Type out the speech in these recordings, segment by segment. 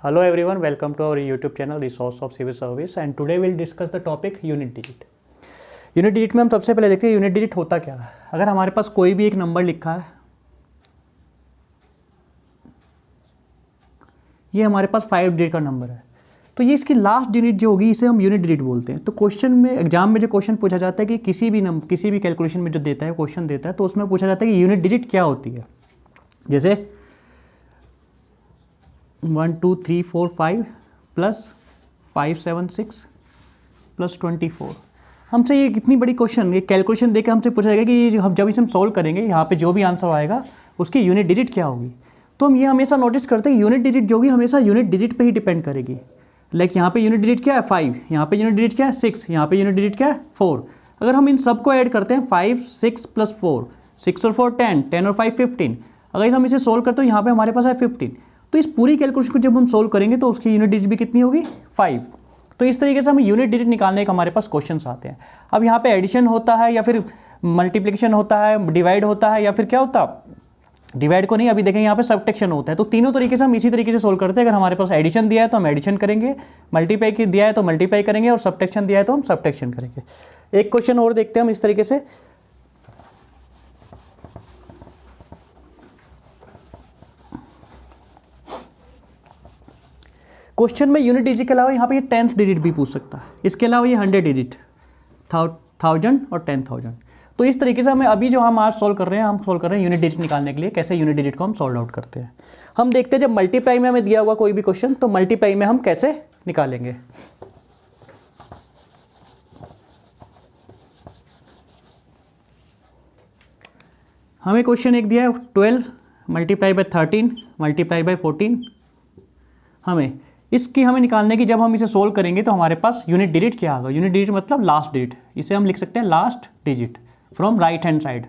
Hello everyone, welcome to our YouTube channel Resource of Civil Service and today we'll discuss the topic unit digit. Unit digit में हम सबसे पहले देखते हैं unit digit होता क्या है। अगर हमारे पास कोई भी एक नंबर लिखा है, ये हमारे पास 5 डिजिट का नंबर है, तो ये इसकी लास्ट डिजिट जो होगी इसे हम यूनिट डिजिट बोलते हैं। तो क्वेश्चन में एग्जाम में जो क्वेश्चन पूछा जाता है कि किसी भी कैलकुलेशन में जो देता है क्वेश्चन देता है तो उसमें पूछा जाता है कि यूनिट डिजिट क्या होती है। जैसे 1 2 3 4 5 प्लस 5 7 6 प्लस 24। हमसे ये कितनी बड़ी क्वेश्चन, ये कैलकुलेशन देकर हमसे पूछा जाएगा कि हम जब इसे हम सॉल्व करेंगे यहाँ पे जो भी आंसर आएगा उसकी यूनिट डिजिट क्या होगी। तो हम ये हमेशा नोटिस करते हैं यूनिट डिजिट जो होगी हमेशा यूनिट डिजिट पे ही डिपेंड करेगी। लाइक यहाँ पे यूनिट डिजिट क्या है 5, यहाँ पे यूनिट डिजिट क्या है 6, यहाँ पे यूनिट डिजिट क्या है 4। अगर हम इन सबको ऐड करते हैं 5 6 प्लस 4, 6 और 4 10, 10 और 5 15, अगर हम इसे सोल्व करते हो यहाँ पे हमारे पास है 15। तो इस पूरी कैलकुलेशन को जब हम सोल्व करेंगे तो उसकी यूनिट डिजिट भी कितनी होगी 5। तो इस तरीके से हमें यूनिट डिजिट निकालने के हमारे पास क्वेश्चंस आते हैं। अब यहाँ पे एडिशन होता है या फिर मल्टीप्लिकेशन होता है, डिवाइड होता है या फिर क्या होता है, डिवाइड को नहीं, अभी देखेंगे यहाँ पे सब्ट्रैक्शन होता है। तो तीनों तरीके से हम इसी तरीके से सोल्व करते हैं। अगर हमारे पास एडिशन दिया है तो हम एडिशन करेंगे, मल्टीप्लाई की दिया है तो मल्टीप्लाई करेंगे और सब्ट्रैक्शन दिया है तो हम सब्ट्रैक्शन करेंगे। एक क्वेश्चन और देखते हैं हम इस तरीके से। क्वेश्चन में यूनिट डिजिट के अलावा यहाँ पे ये 10th डिजिट भी पूछ सकता है, इसके अलावा ये 100 डिजिट, 1000 और 10,000। तो इस तरीके से हमें अभी जो हम आज सॉल्व कर रहे हैं, हम सॉल्व कर रहे हैं यूनिट डिजिट निकालने के लिए। कैसे यूनिट डिजिट को हम सॉल्व आउट करते हैं हम देखते हैं। जब मल्टीप्लाई में हमें दिया हुआ कोई भी क्वेश्चन तो मल्टीप्लाई में हम कैसे निकालेंगे। हमें क्वेश्चन एक दिया है 12 मल्टीप्लाई बाय 13 मल्टीप्लाई बाय 14। हमें निकालने की, जब हम इसे सोल्व करेंगे तो हमारे पास यूनिट डिजिट क्या आएगा। यूनिट डिजिट मतलब लास्ट डिजिट, इसे हम लिख सकते हैं last digit from right hand side,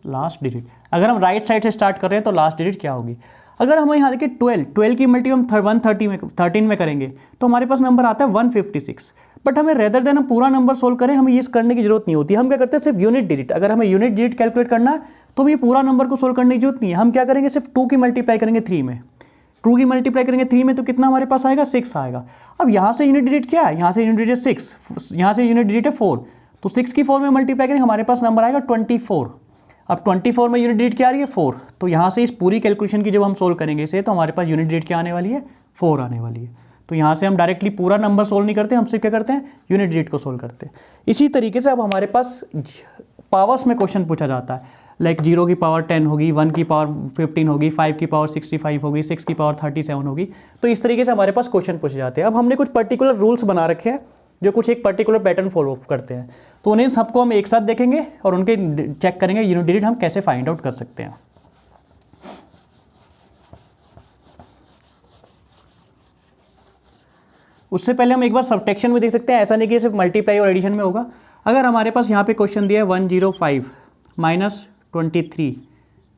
last digit. अगर हम राइट साइड से स्टार्ट कर रहे हैं तो लास्ट डिजिट क्या होगी। अगर हम यहाँ देखिए 12 की मल्टी हम 13 में करेंगे तो हमारे पास नंबर आता है 156। बट हमें रेदर देन हम पूरा नंबर सोल्व करें, हमें ये करने की जरूरत नहीं होती। हम क्या करते हैं सिर्फ यूनिट डिजिट। अगर हमें यूनिट डिजिट कैलकुलेट करना है तो ये पूरा नंबर को सोल्व करने की जरूरत नहीं है। हम क्या करेंगे सिर्फ 2 की मल्टीप्लाई करेंगे 3 में, 2 की मल्टीप्लाई करेंगे 3 में तो कितना हमारे पास आएगा 6 आएगा। अब यहाँ से यूनिट डिजिट क्या है, यहाँ से यूनिट डिजिट 6, यहाँ से यूनिट डिजिट है 4, तो 6 की 4 में मल्टीप्लाई करेंगे हमारे पास नंबर आएगा 24। अब 24 में यूनिट डिजिट क्या आ रही है 4, तो यहाँ से इस पूरी कैलकुलेशन की जब हम सोल्व करेंगे इसे तो हमारे पास यूनिट डिजिट क्या आने वाली है 4 आने वाली है। तो यहाँ से हम डायरेक्टली पूरा नंबर सोल्व नहीं करते, हम सिर्फ क्या करते हैं यूनिट डिजिट को सोल्व करते हैं। इसी तरीके से अब हमारे पास पावर्स में क्वेश्चन पूछा जाता है। लाइक 0 की पावर 10 होगी, 1 की पावर 15 होगी, 5 की पावर 65 होगी, 6 की पावर 37 होगी। तो इस तरीके से हमारे पास क्वेश्चन पूछे जाते हैं। अब हमने कुछ पर्टिकुलर रूल्स बना रखे हैं जो कुछ एक पर्टिकुलर पैटर्न फॉलो करते हैं, तो उन्हें सबको हम एक साथ देखेंगे और उनके चेक करेंगे यूनिट डिजिट हम कैसे फाइंड आउट कर सकते हैं। उससे पहले हम एक बार सब्ट्रैक्शन में देख सकते हैं, ऐसा नहीं कि सिर्फ मल्टीप्लाई और एडिशन में होगा। अगर हमारे पास यहाँ पे क्वेश्चन दिया है 105 माइनस 23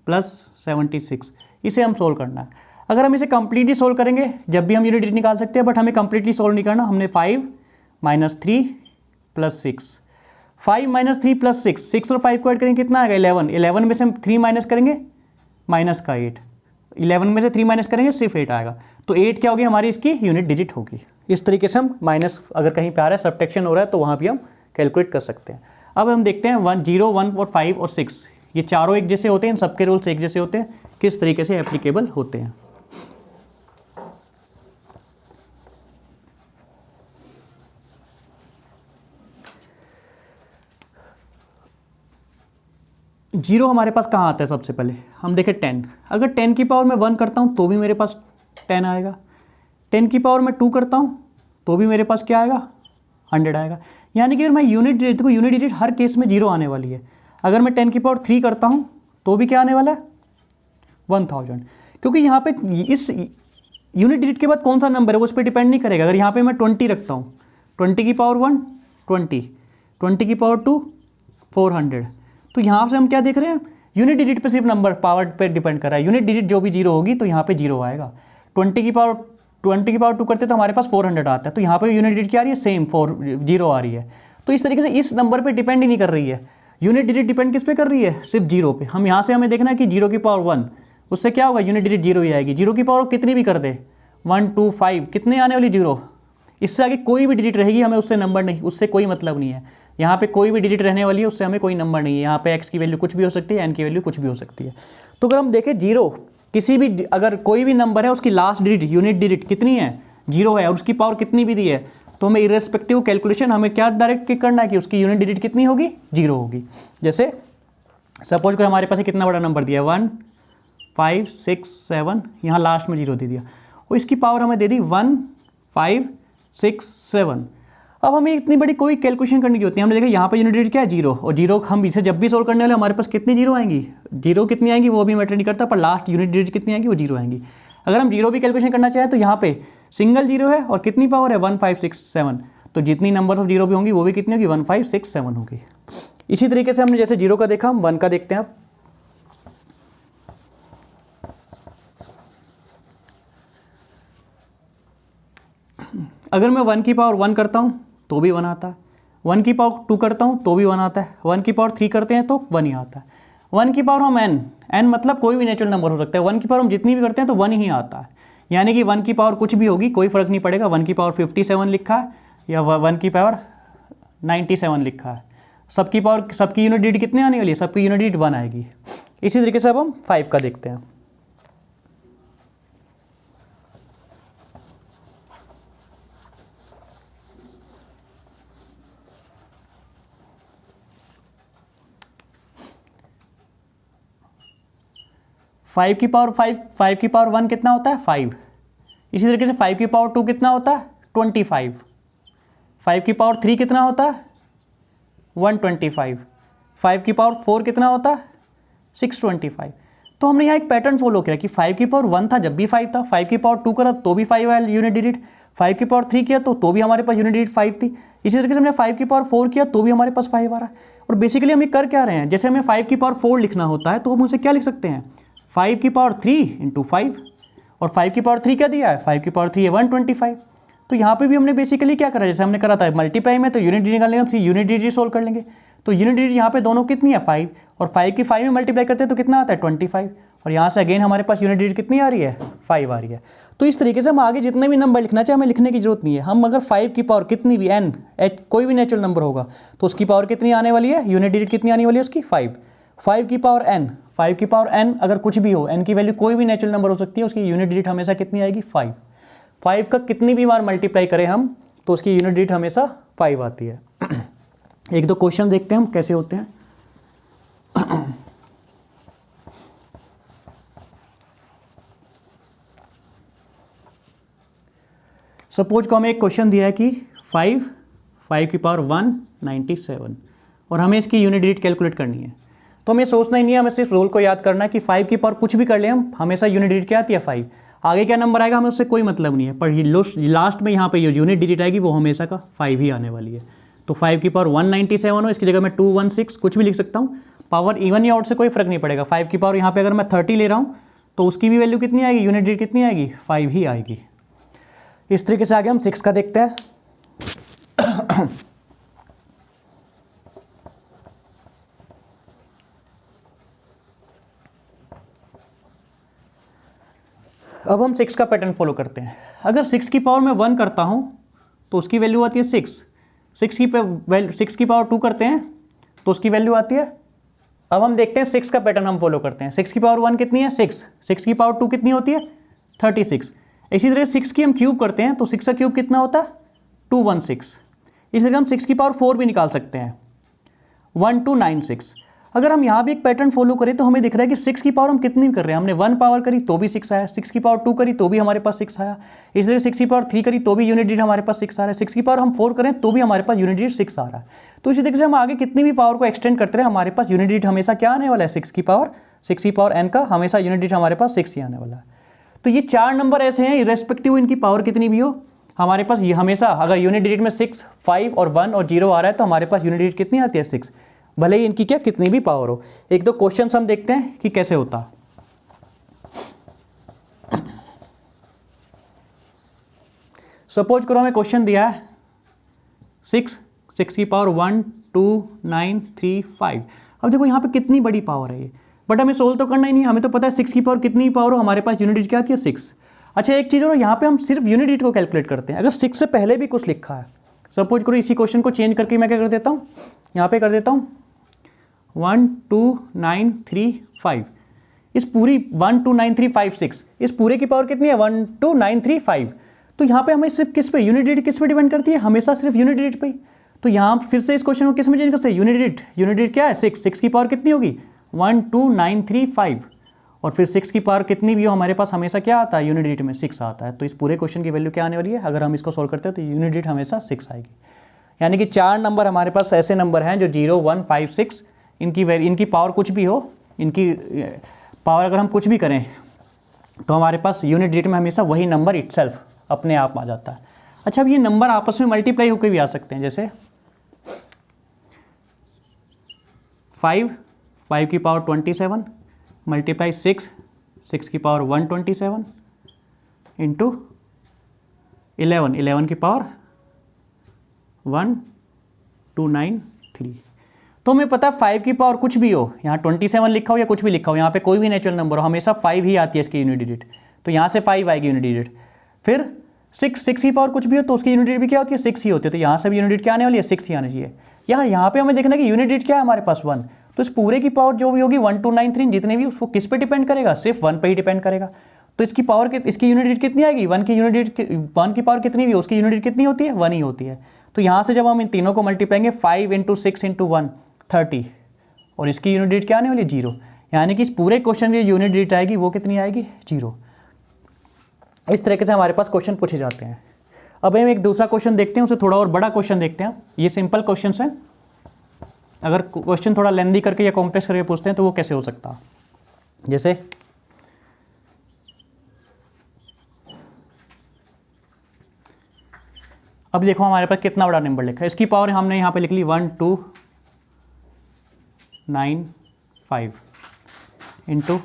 प्लस 76, इसे हम सोल्व करना है। अगर हम इसे कंप्लीटली सोल्व करेंगे जब भी हम यूनिट डिजिट निकाल सकते हैं, बट हमें कंप्लीटली सोल्व नहीं करना। हमने 5 माइनस 3 प्लस 6, 5 माइनस 3 प्लस 6, 6 और 5 को ऐड करेंगे कितना आएगा 11, 11 में से हम 3 माइनस करेंगे माइनस का 8, 11 में से 3 माइनस करेंगे सिर्फ 8 आएगा। तो 8 क्या होगी हमारी इसकी यूनिट डिजिट होगी। इस तरीके से हम माइनस अगर कहीं पे आ रहा है सब्ट्रैक्शन हो रहा है तो वहाँ भी हम कैलकुलेट कर सकते हैं। अब हम देखते हैं 1 0 1 और 5 और 6 ये चारों एक जैसे होते हैं, इन सबके रूल्स एक जैसे होते हैं, किस तरीके से एप्लीकेबल होते हैं। जीरो हमारे पास कहाँ आता है, सबसे पहले हम देखें 10। अगर 10 की पावर मैं 1 करता हूँ तो भी मेरे पास 10 आएगा, 10 की पावर मैं 2 करता हूँ तो भी मेरे पास क्या आएगा 100 आएगा। यानी कि अगर मैं यूनिट डिजिट हर केस में 0 आने वाली है। अगर मैं 10 की पावर 3 करता हूँ तो भी क्या आने वाला है 1000, क्योंकि यहाँ पे इस यूनिट डिजिट के बाद कौन सा नंबर है वो उस पर डिपेंड नहीं करेगा। अगर यहाँ पे मैं 20 रखता हूँ, 20 की पावर 1 20, 20 की पावर 2 400, तो यहाँ से हम क्या देख रहे हैं यूनिट डिजिट पे सिर्फ नंबर पावर पे डिपेंड कर रहा है। यूनिट डिजिट जो भी 0 होगी तो यहाँ पे 0 आएगा। 20 की पावर 2 करते तो हमारे पास 400 आता है, तो यहाँ पे यूनिट डिजिट क्या आ रही है सेम 0 आ रही है। तो इस तरीके से इस नंबर पे डिपेंड ही नहीं कर रही है यूनिट डिजिट, डिपेंड किस पे कर रही है सिर्फ 0 पे। हम यहाँ से हमें देखना है कि 0 की पावर 1 उससे क्या होगा, यूनिट डिजिट जीरो ही आएगी। जीरो की पावर कितनी भी कर दे, 1 2 5, कितने आने वाली जीरो, इससे आगे कोई भी डिजिट रहेगी हमें उससे नंबर नहीं, उससे कोई मतलब नहीं है। यहाँ पे कोई भी डिजिट रहने वाली है उससे हमें कोई नंबर नहीं है। यहाँ पे एक्स की वैल्यू कुछ भी हो सकती है, एन की वैल्यू कुछ भी हो सकती है। तो अगर हम देखें जीरो, किसी भी अगर कोई भी नंबर है उसकी लास्ट डिजिट यूनिट डिजिट कितनी है, जीरो है, और उसकी पावर कितनी भी दी है, तो हमें इरेस्पेक्टिव कैलकुलेशन हमें क्या डायरेक्ट करना है कि उसकी यूनिट डिजिट कितनी होगी, जीरो होगी। जैसे सपोज करो हमारे पास कितना बड़ा नंबर दिया, 1 5 6 7, यहाँ लास्ट में जीरो दे दिया, और इसकी पावर हमें दे दी 1 5 6 7। अब हमें इतनी बड़ी कोई कैलकुलेशन करने की होती है, हमने देखा यहाँ पे यूनिट डिजिट क्या है, जीरो, और जीरो हम इसे जब भी सोल्व करने वाले हमारे पास कितनी जीरो आएंगी, जीरो कितनी आएंगी वो भी मैटर नहीं करता, पर लास्ट यूनिट डिजिट कितनी आएंगी, वो जीरो आएंगी। अगर हम जीरो भी कैलकुलेशन करना चाहें तो यहाँ पे सिंगल जीरो है और कितनी पावर है, 1 5 6 7, तो जितनी नंबर ऑफ जीरो भी होंगी वो भी कितनी होगी, 1 5 6 7 होगी। इसी तरीके से हमने जैसे जीरो का देखा, हम 1 का देखते हैं अब। अगर मैं 1 की पावर 1 करता हूँ तो भी 1 आता है, 1 की पावर 2 करता हूँ तो भी 1 आता है, 1 की पावर 3 करते हैं तो 1 ही आता है। 1 की पावर हम n मतलब कोई भी नेचुरल नंबर हो सकता है, 1 की पावर हम जितनी भी करते हैं तो 1 ही आता है। यानी कि 1 की पावर कुछ भी होगी कोई फर्क नहीं पड़ेगा, 1 की पावर 57 लिखा है या 1 की पावर 97 लिखा है, सबकी पावर सबकी यूनिट डिजिट कितने आने वाली है, सबकी यूनिट डिजिट 1 आएगी। इसी तरीके से अब हम 5 का देखते हैं। फाइव की पावर 1 कितना होता है, 5। इसी तरीके से 5 की पावर 2 कितना होता है, 25। 5 की पावर 3 कितना होता है, 125। 5 की पावर 4 कितना होता है, 625। तो हमने यहाँ एक पैटर्न फॉलो किया कि 5 की पावर 1 था जब भी 5 था, 5 की पावर 2 करा तो भी 5 आया यूनिट डिजिट, 5 की पावर 3 किया तो भी हमारे पास यूनिट डिजिट 5 थी। इसी तरीके से हमने 5 की पावर 4 किया तो भी हमारे पास 5 आ रहा है। और बेसिकली हम ये कर क्या रहे हैं, जैसे हमें 5 की पावर 4 लिखना होता है तो हम उसे क्या लिख सकते हैं, 5 की पावर 3 इंटू 5, और 5 की पावर 3 क्या दिया है, 5 की पावर 3 है 125। तो यहाँ पे भी हमने बेसिकली क्या करा, जैसे हमने करा था मल्टीप्लाई में, तो यूनिट डिजिट निकाल लेंगे, हम यूनिट डिजिट सोल्व कर लेंगे। तो यूनिट डिजिट यहाँ पे दोनों कितनी है, 5, और 5 की 5 में मल्टीप्लाई करते हैं तो कितना आता है, 25, और यहाँ से अगेन हमारे पास यूनिट डिजिट कितनी आ रही है, 5 आ रही है। तो इस तरीके से हम आगे जितने भी नंबर लिखना चाहे हमें लिखने की जरूरत नहीं है। हम अगर 5 की पावर कितनी भी n कोई भी नेचुरल नंबर होगा तो उसकी पावर कितनी आने वाली है, यूनिट डिजिट कितनी आने वाली है उसकी, 5। 5 की पावर n, 5 की पावर n अगर कुछ भी हो, n की वैल्यू कोई भी नेचुरल नंबर हो सकती है, उसकी यूनिट डिजिट हमेशा कितनी आएगी, 5। 5 का कितनी भी बार मल्टीप्लाई करें हम तो उसकी यूनिट डिजिट हमेशा 5 आती है। एक दो क्वेश्चन देखते हैं हम कैसे होते हैं। सपोज को हमें एक क्वेश्चन दिया है कि 5 की पावर 197 और हमें इसकी यूनिट डिजिट कैलकुलेट करनी है। तो हमें सोचना ही नहीं है, हमें सिर्फ रूल को याद करना है कि 5 की पावर कुछ भी कर ले हम, हमेशा यूनिट डिजिट क्या आती है, 5। आगे क्या नंबर आएगा हमें उससे कोई मतलब नहीं है, पर ये लास्ट में यहाँ पे जो यूनिट डिजिट आएगी वो हमेशा का 5 ही आने वाली है। तो 5 की पावर 197 हो, इसकी जगह मैं 216 कुछ भी लिख सकता हूँ, पावर इवन या आउट से कोई फर्क नहीं पड़ेगा। 5 की पावर यहाँ पे अगर मैं 30 ले रहा हूँ तो उसकी भी वैल्यू कितनी आएगी, यूनिट डिजिट कितनी आएगी, 5 ही आएगी। इस तरीके से आगे हम 6 का देखते हैं। अब हम 6 का पैटर्न फॉलो करते हैं। अगर 6 की पावर मैं 1 करता हूं तो उसकी वैल्यू आती है 6। 6 की पावर 2 करते हैं तो उसकी वैल्यू आती है, अब हम देखते हैं 6 का पैटर्न हम फॉलो करते हैं। 6 की पावर 1 कितनी है, 6। 6 की पावर 2 कितनी होती है, 36। इसी तरह 6 की हम क्यूब करते हैं तो 6 का क्यूब कितना होता है, 216। इसी तरह हम 6 की पावर 4 भी निकाल सकते हैं, 1296। अगर हम यहाँ भी एक पैटर्न फॉलो करें तो हमें दिख रहा है कि 6 की पावर हम कितनी कर रहे हैं, हमने 1 पावर करी तो भी 6 आया, 6 की पावर 2 करी तो भी हमारे पास 6 आया, इस तरह 6 की पावर 3 करी तो भी यूनिट डिजिट हमारे पास 6 आ रहा है, 6 की पावर हम 4 करें तो भी हमारे पास यूनिट डिजिट 6 आ रहा है। तो इसी तरीके से हम आगे कितनी भी पावर को एक्सटेंड करते रहे हमारे पास यूनिट डिजिट हमेशा क्या आने वाला है, 6 की पावर n का हमेशा यूनिट डिजिट हमारे पास 6 ही आने वाला है। तो ये 4 नंबर ऐसे हैं, इरेस्पेक्टिव इनकी पावर कितनी भी हो हमारे पास ये हमेशा, अगर यूनिट डिजिट में 6, 5 और 1 और 0 आ रहा है तो हमारे पास यूनिट डिजिट कितनी आती है, 6, भले ही इनकी क्या कितनी भी पावर हो। एक दो क्वेश्चन हम देखते हैं कि कैसे होता। सपोज करो हमें क्वेश्चन दिया है 6 की पावर 1 2 9 3 5। अब देखो यहाँ पे कितनी बड़ी पावर है ये, बट हमें सोल्व तो करना ही नहीं, हमें तो पता है 6 की पावर कितनी पावर हो, हमारे पास यूनिट डिजिट क्या आती है 6। अच्छा एक चीज़ और, यहाँ पे हम सिर्फ यूनिट डिजिट को कैलकुलेट करते हैं। अगर 6 से पहले भी कुछ लिखा है, सपोज करो इसी क्वेश्चन को चेंज करके मैं क्या कर देता हूँ, यहाँ पे कर देता हूँ 1 2 9 3 5, इस पूरी 1 2 9 3 5 6, इस पूरे की पावर कितनी है 1 2 9 3 5। तो यहाँ पे हमें सिर्फ किस पे, यूनिट डिजिट किस पे डिपेंड करती है, हमेशा सिर्फ यूनिट डिजिट पे ही। तो यहाँ फिर से इस क्वेश्चन को किस में चेंज करते हैं, यूनिट डिजिट। यूनिट डिजिट क्या है 6, 6 की पावर कितनी होगी 1 2 9 3 5, और फिर 6 की पावर कितनी भी हो हमारे पास हमेशा क्या आता है, यूनिट डिजिट में 6 आता है। तो इस पूरे क्वेश्चन की वैल्यू क्या आने वाली है, अगर हम इसको सोल्व करते हैं तो यूनिट डिजिट हमेशा 6 आएगी। यानी कि 4 नंबर हमारे पास ऐसे नंबर हैं जो 0 1 5 6, इनकी पावर कुछ भी हो, इनकी पावर अगर हम कुछ भी करें तो हमारे पास यूनिट डिजिट में हमेशा वही नंबर इटसेल्फ अपने आप आ जाता है। अच्छा अब ये नंबर आपस में मल्टीप्लाई होकर भी आ सकते हैं, जैसे 5 की पावर 27 मल्टीप्लाई 6 की पावर 127 इंटू 11 की पावर 1293। तो हमें पता है 5 की पावर कुछ भी हो, यहाँ 27 लिखा हो या कुछ भी लिखा हो, यहाँ पे कोई भी नेचुरल नंबर हो, हमेशा 5 ही आती है इसकी यूनिट डिजिट। तो यहाँ से 5 आएगी यूनिट डिजिट। फिर 6 की पावर कुछ भी हो तो उसकी यूनिट डिजिट भी क्या होती है 6 ही होती है। तो यहाँ से भी यूनिट डिजिट क्या आने वाली है 6 ही आनी चाहिए। यहाँ पे हमें देखना है कि यूनिट डिजिट क्या है हमारे पास 1। तो इस पूरे की पावर जो भी होगी 1 2 9 3 जितने भी, उसको किस पे डिपेंड करेगा, सिर्फ 1 पे ही डिपेंड करेगा। तो इसकी पावर इसकी यूनिट डिजिट कितनी आएगी, 1 की यूनिट डिजिट 1 की पावर कितनी भी उसकी यूनिट डिजिट कितनी होती है 1 ही होती है। तो यहाँ से जब हम इन तीनों को मल्टीप्लाएंगे 5 × 6 × 1 30, और इसकी यूनिट डिजिट क्या आने वाली है 0। यानी कि इस पूरे क्वेश्चन की यूनिट डिजिट आएगी वो कितनी आएगी 0। इस तरीके से हमारे पास क्वेश्चन पूछे जाते हैं। अब हम एक दूसरा क्वेश्चन देखते हैं, उसे थोड़ा और बड़ा क्वेश्चन देखते हैं। ये सिंपल क्वेश्चन है, अगर क्वेश्चन थोड़ा लेंदी करके या कॉम्प्लेक्स करके पूछते हैं तो वो कैसे हो सकता है। जैसे अब देखो हमारे पास कितना बड़ा नंबर लिखा है, इसकी पावर हमने यहाँ पे लिख ली 1 2 9 5 इंटू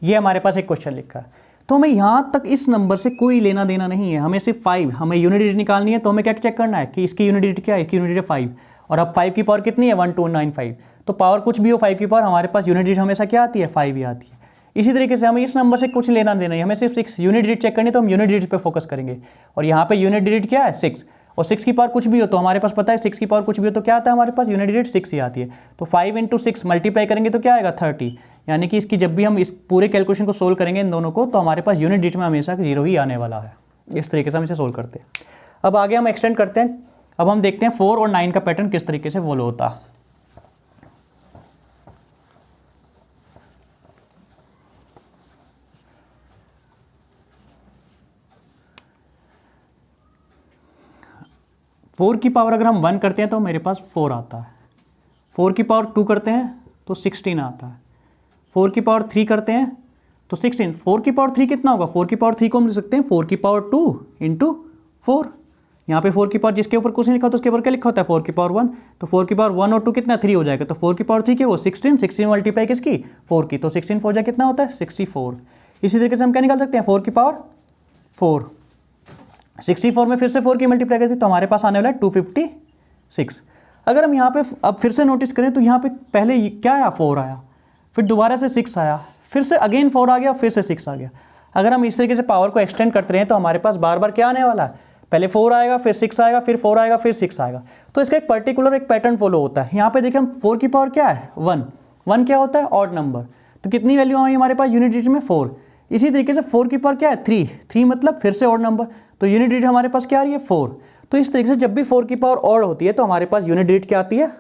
ये हमारे पास एक क्वेश्चन लिखा है। तो हमें यहाँ तक इस नंबर से कोई लेना देना नहीं है, हमें सिर्फ 5, हमें यूनिट डिजिट निकालनी है। तो हमें क्या चेक करना है कि इसकी यूनिट डिजिट क्या है, इसकी यूनिट डिजिट 5, और अब 5 की पावर कितनी है 1 2 9 5। तो पावर कुछ भी हो 5 की पावर हमारे पास यूनिट डिजिट हमेशा क्या आती है 5 ही आती है। इसी तरीके से हमें इस नंबर से कुछ लेना देना है, हमें सिर्फ 6 यूनिट डिजिट चेक करनी है, तो हम यूनिट डिजिट पे फोकस करेंगे। और यहाँ पे यूनिट डिजिट क्या है 6, और 6 की पावर कुछ भी हो तो हमारे पास पता है 6 की पावर कुछ भी हो तो क्या आता है हमारे पास यूनिट डिजिट 6 ही आती है। तो 5 × 6 मल्टीप्लाई करेंगे तो क्या आएगा 30। यानी कि इसकी जब भी हम इस पूरे कैलकुलेशन को सोल्व करेंगे इन दोनों को, तो हमारे पास यूनिट डिजिट में हमेशा 0 ही आने वाला है। इस तरीके से हम इसे सोल्व करते हैं। अब आगे हम एक्सटेंड करते हैं। अब हम देखते हैं 4 और 9 का पैटर्न किस तरीके से फॉलो होता है। फोर की पावर अगर हम 1 करते हैं तो मेरे पास 4 आता है। 4 की पावर 2 करते हैं तो 16 आता है। 4 की पावर 3 करते हैं तो 16। 4 की पावर 3 कितना होगा, 4 की पावर 3 को हम लिख सकते हैं 4 की पावर 2 × 4। यहाँ पे 4 की पावर जिसके ऊपर कुछ नहीं लिखा तो उसके ऊपर क्या लिखा होता है 4 की पावर 1। तो 4 की पावर 1 और 2 कितना 3 हो जाएगा। तो 4 की पावर 3 क्या वो 16 मल्टीप्लाई किसकी 4 की, तो 16 4 कितना होता है 64। इसी तरीके से हम क्या निकाल सकते हैं 4 की पावर 4, 64 में फिर से 4 की मल्टीप्लाई करते तो हमारे पास आने वाला है 256। अगर हम यहाँ पे अब फिर से नोटिस करें तो यहाँ पे पहले क्या आया 4 आया, फिर दोबारा से 6 आया, फिर से अगेन 4 आ गया, फिर से 6 आ गया। अगर हम इस तरीके से पावर को एक्सटेंड करते रहें तो हमारे पास बार बार क्या आने वाला है, पहले 4 आएगा, फिर 6 आएगा, फिर 4 आएगा, फिर 6 आएगा। तो इसका एक पर्टिकुलर एक पैटर्न फॉलो होता है। यहाँ पे देखिए हम 4 की पावर क्या है 1 क्या होता है ऑड नंबर। तो कितनी वैल्यू आई हमारे पास यूनिट डिजिट में 4। इसी तरीके से 4 की पावर क्या है 3 मतलब फिर से ऑड नंबर, तो यूनिट डिजिट हमारे पास क्या आ रही है 4। तो इस तरीके से जब भी 4 की पावर ऑड होती है तो हमारे पास यूनिट डिजिट क्या आती है,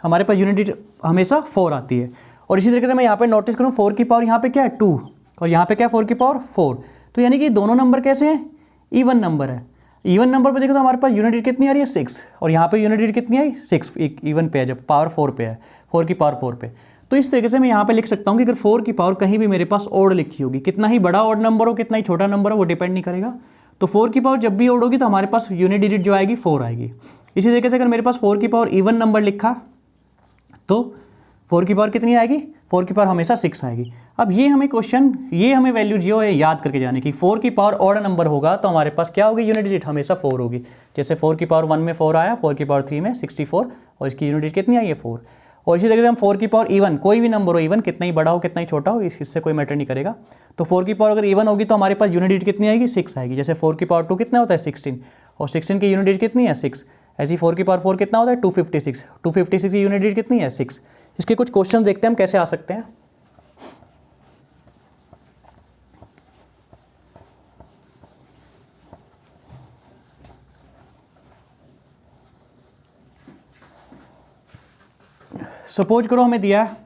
हमारे पास यूनिट डिजिट हमेशा 4 आती है। और इसी तरीके से मैं यहाँ पे नोटिस करूँ 4 की पावर यहाँ पे क्या है 2 और यहाँ पे क्या है 4 की पावर 4। तो यानी कि दोनों नंबर कैसे हैं, इवन नंबर है। इवन नंबर पे देखो तो हमारे पास यूनिट डिजिट कितनी आ रही है 6, और यहाँ पे यूनिट डिजिट कितनी आई 6, एक इवन पे है जब पावर 4 पे है, 4 की पावर 4 पे। तो इस तरीके से मैं यहाँ पे लिख सकता हूँ कि अगर 4 की पावर कहीं भी मेरे पास ऑड लिखी होगी, कितना ही बड़ा ऑड नंबर हो कितना ही छोटा नंबर हो वो डिपेंड नहीं करेगा, तो 4 की पावर जब भी ऑड होगी तो हमारे पास यूनिट डिजिट जो आएगी 4 आएगी। इसी तरीके से अगर मेरे पास 4 की पावर इवन नंबर लिखा तो 4 की पावर कितनी आएगी 4 की पावर हमेशा 6 आएगी। अब ये हमें क्वेश्चन, ये हमें वैल्यू जो है याद करके जाने की, 4 की पावर ऑड नंबर होगा तो हमारे पास क्या होगी, यूनिट डिजिट हमेशा 4 होगी। जैसे 4 की पावर 1 में 4 आया, 4 की पावर 3 में 64, और इसकी यूनिट डिजिट कितनी आई है 4। और इसी तरीके से हम 4 की पावर इवन, कोई भी नंबर हो इवन, कितना ही बड़ा हो कितना ही छोटा हो, इससे कोई मैटर नहीं करेगा। तो 4 की पावर अगर इवन होगी तो हमारे पास यूनिट डिजिट कितनी आएगी, 6 आएगी। जैसे 4 की पावर 2 कितना होता है 16, और 16 की यूनिट डिजिट कितनी है 6। ऐसी 4 की पावर 4 कितना होता है 256, 256 की यूनिट डिजिट कितनी है 6। इसके कुछ क्वेश्चन देखते हैं हम कैसे आ सकते हैं। सपोज करो हमें दिया है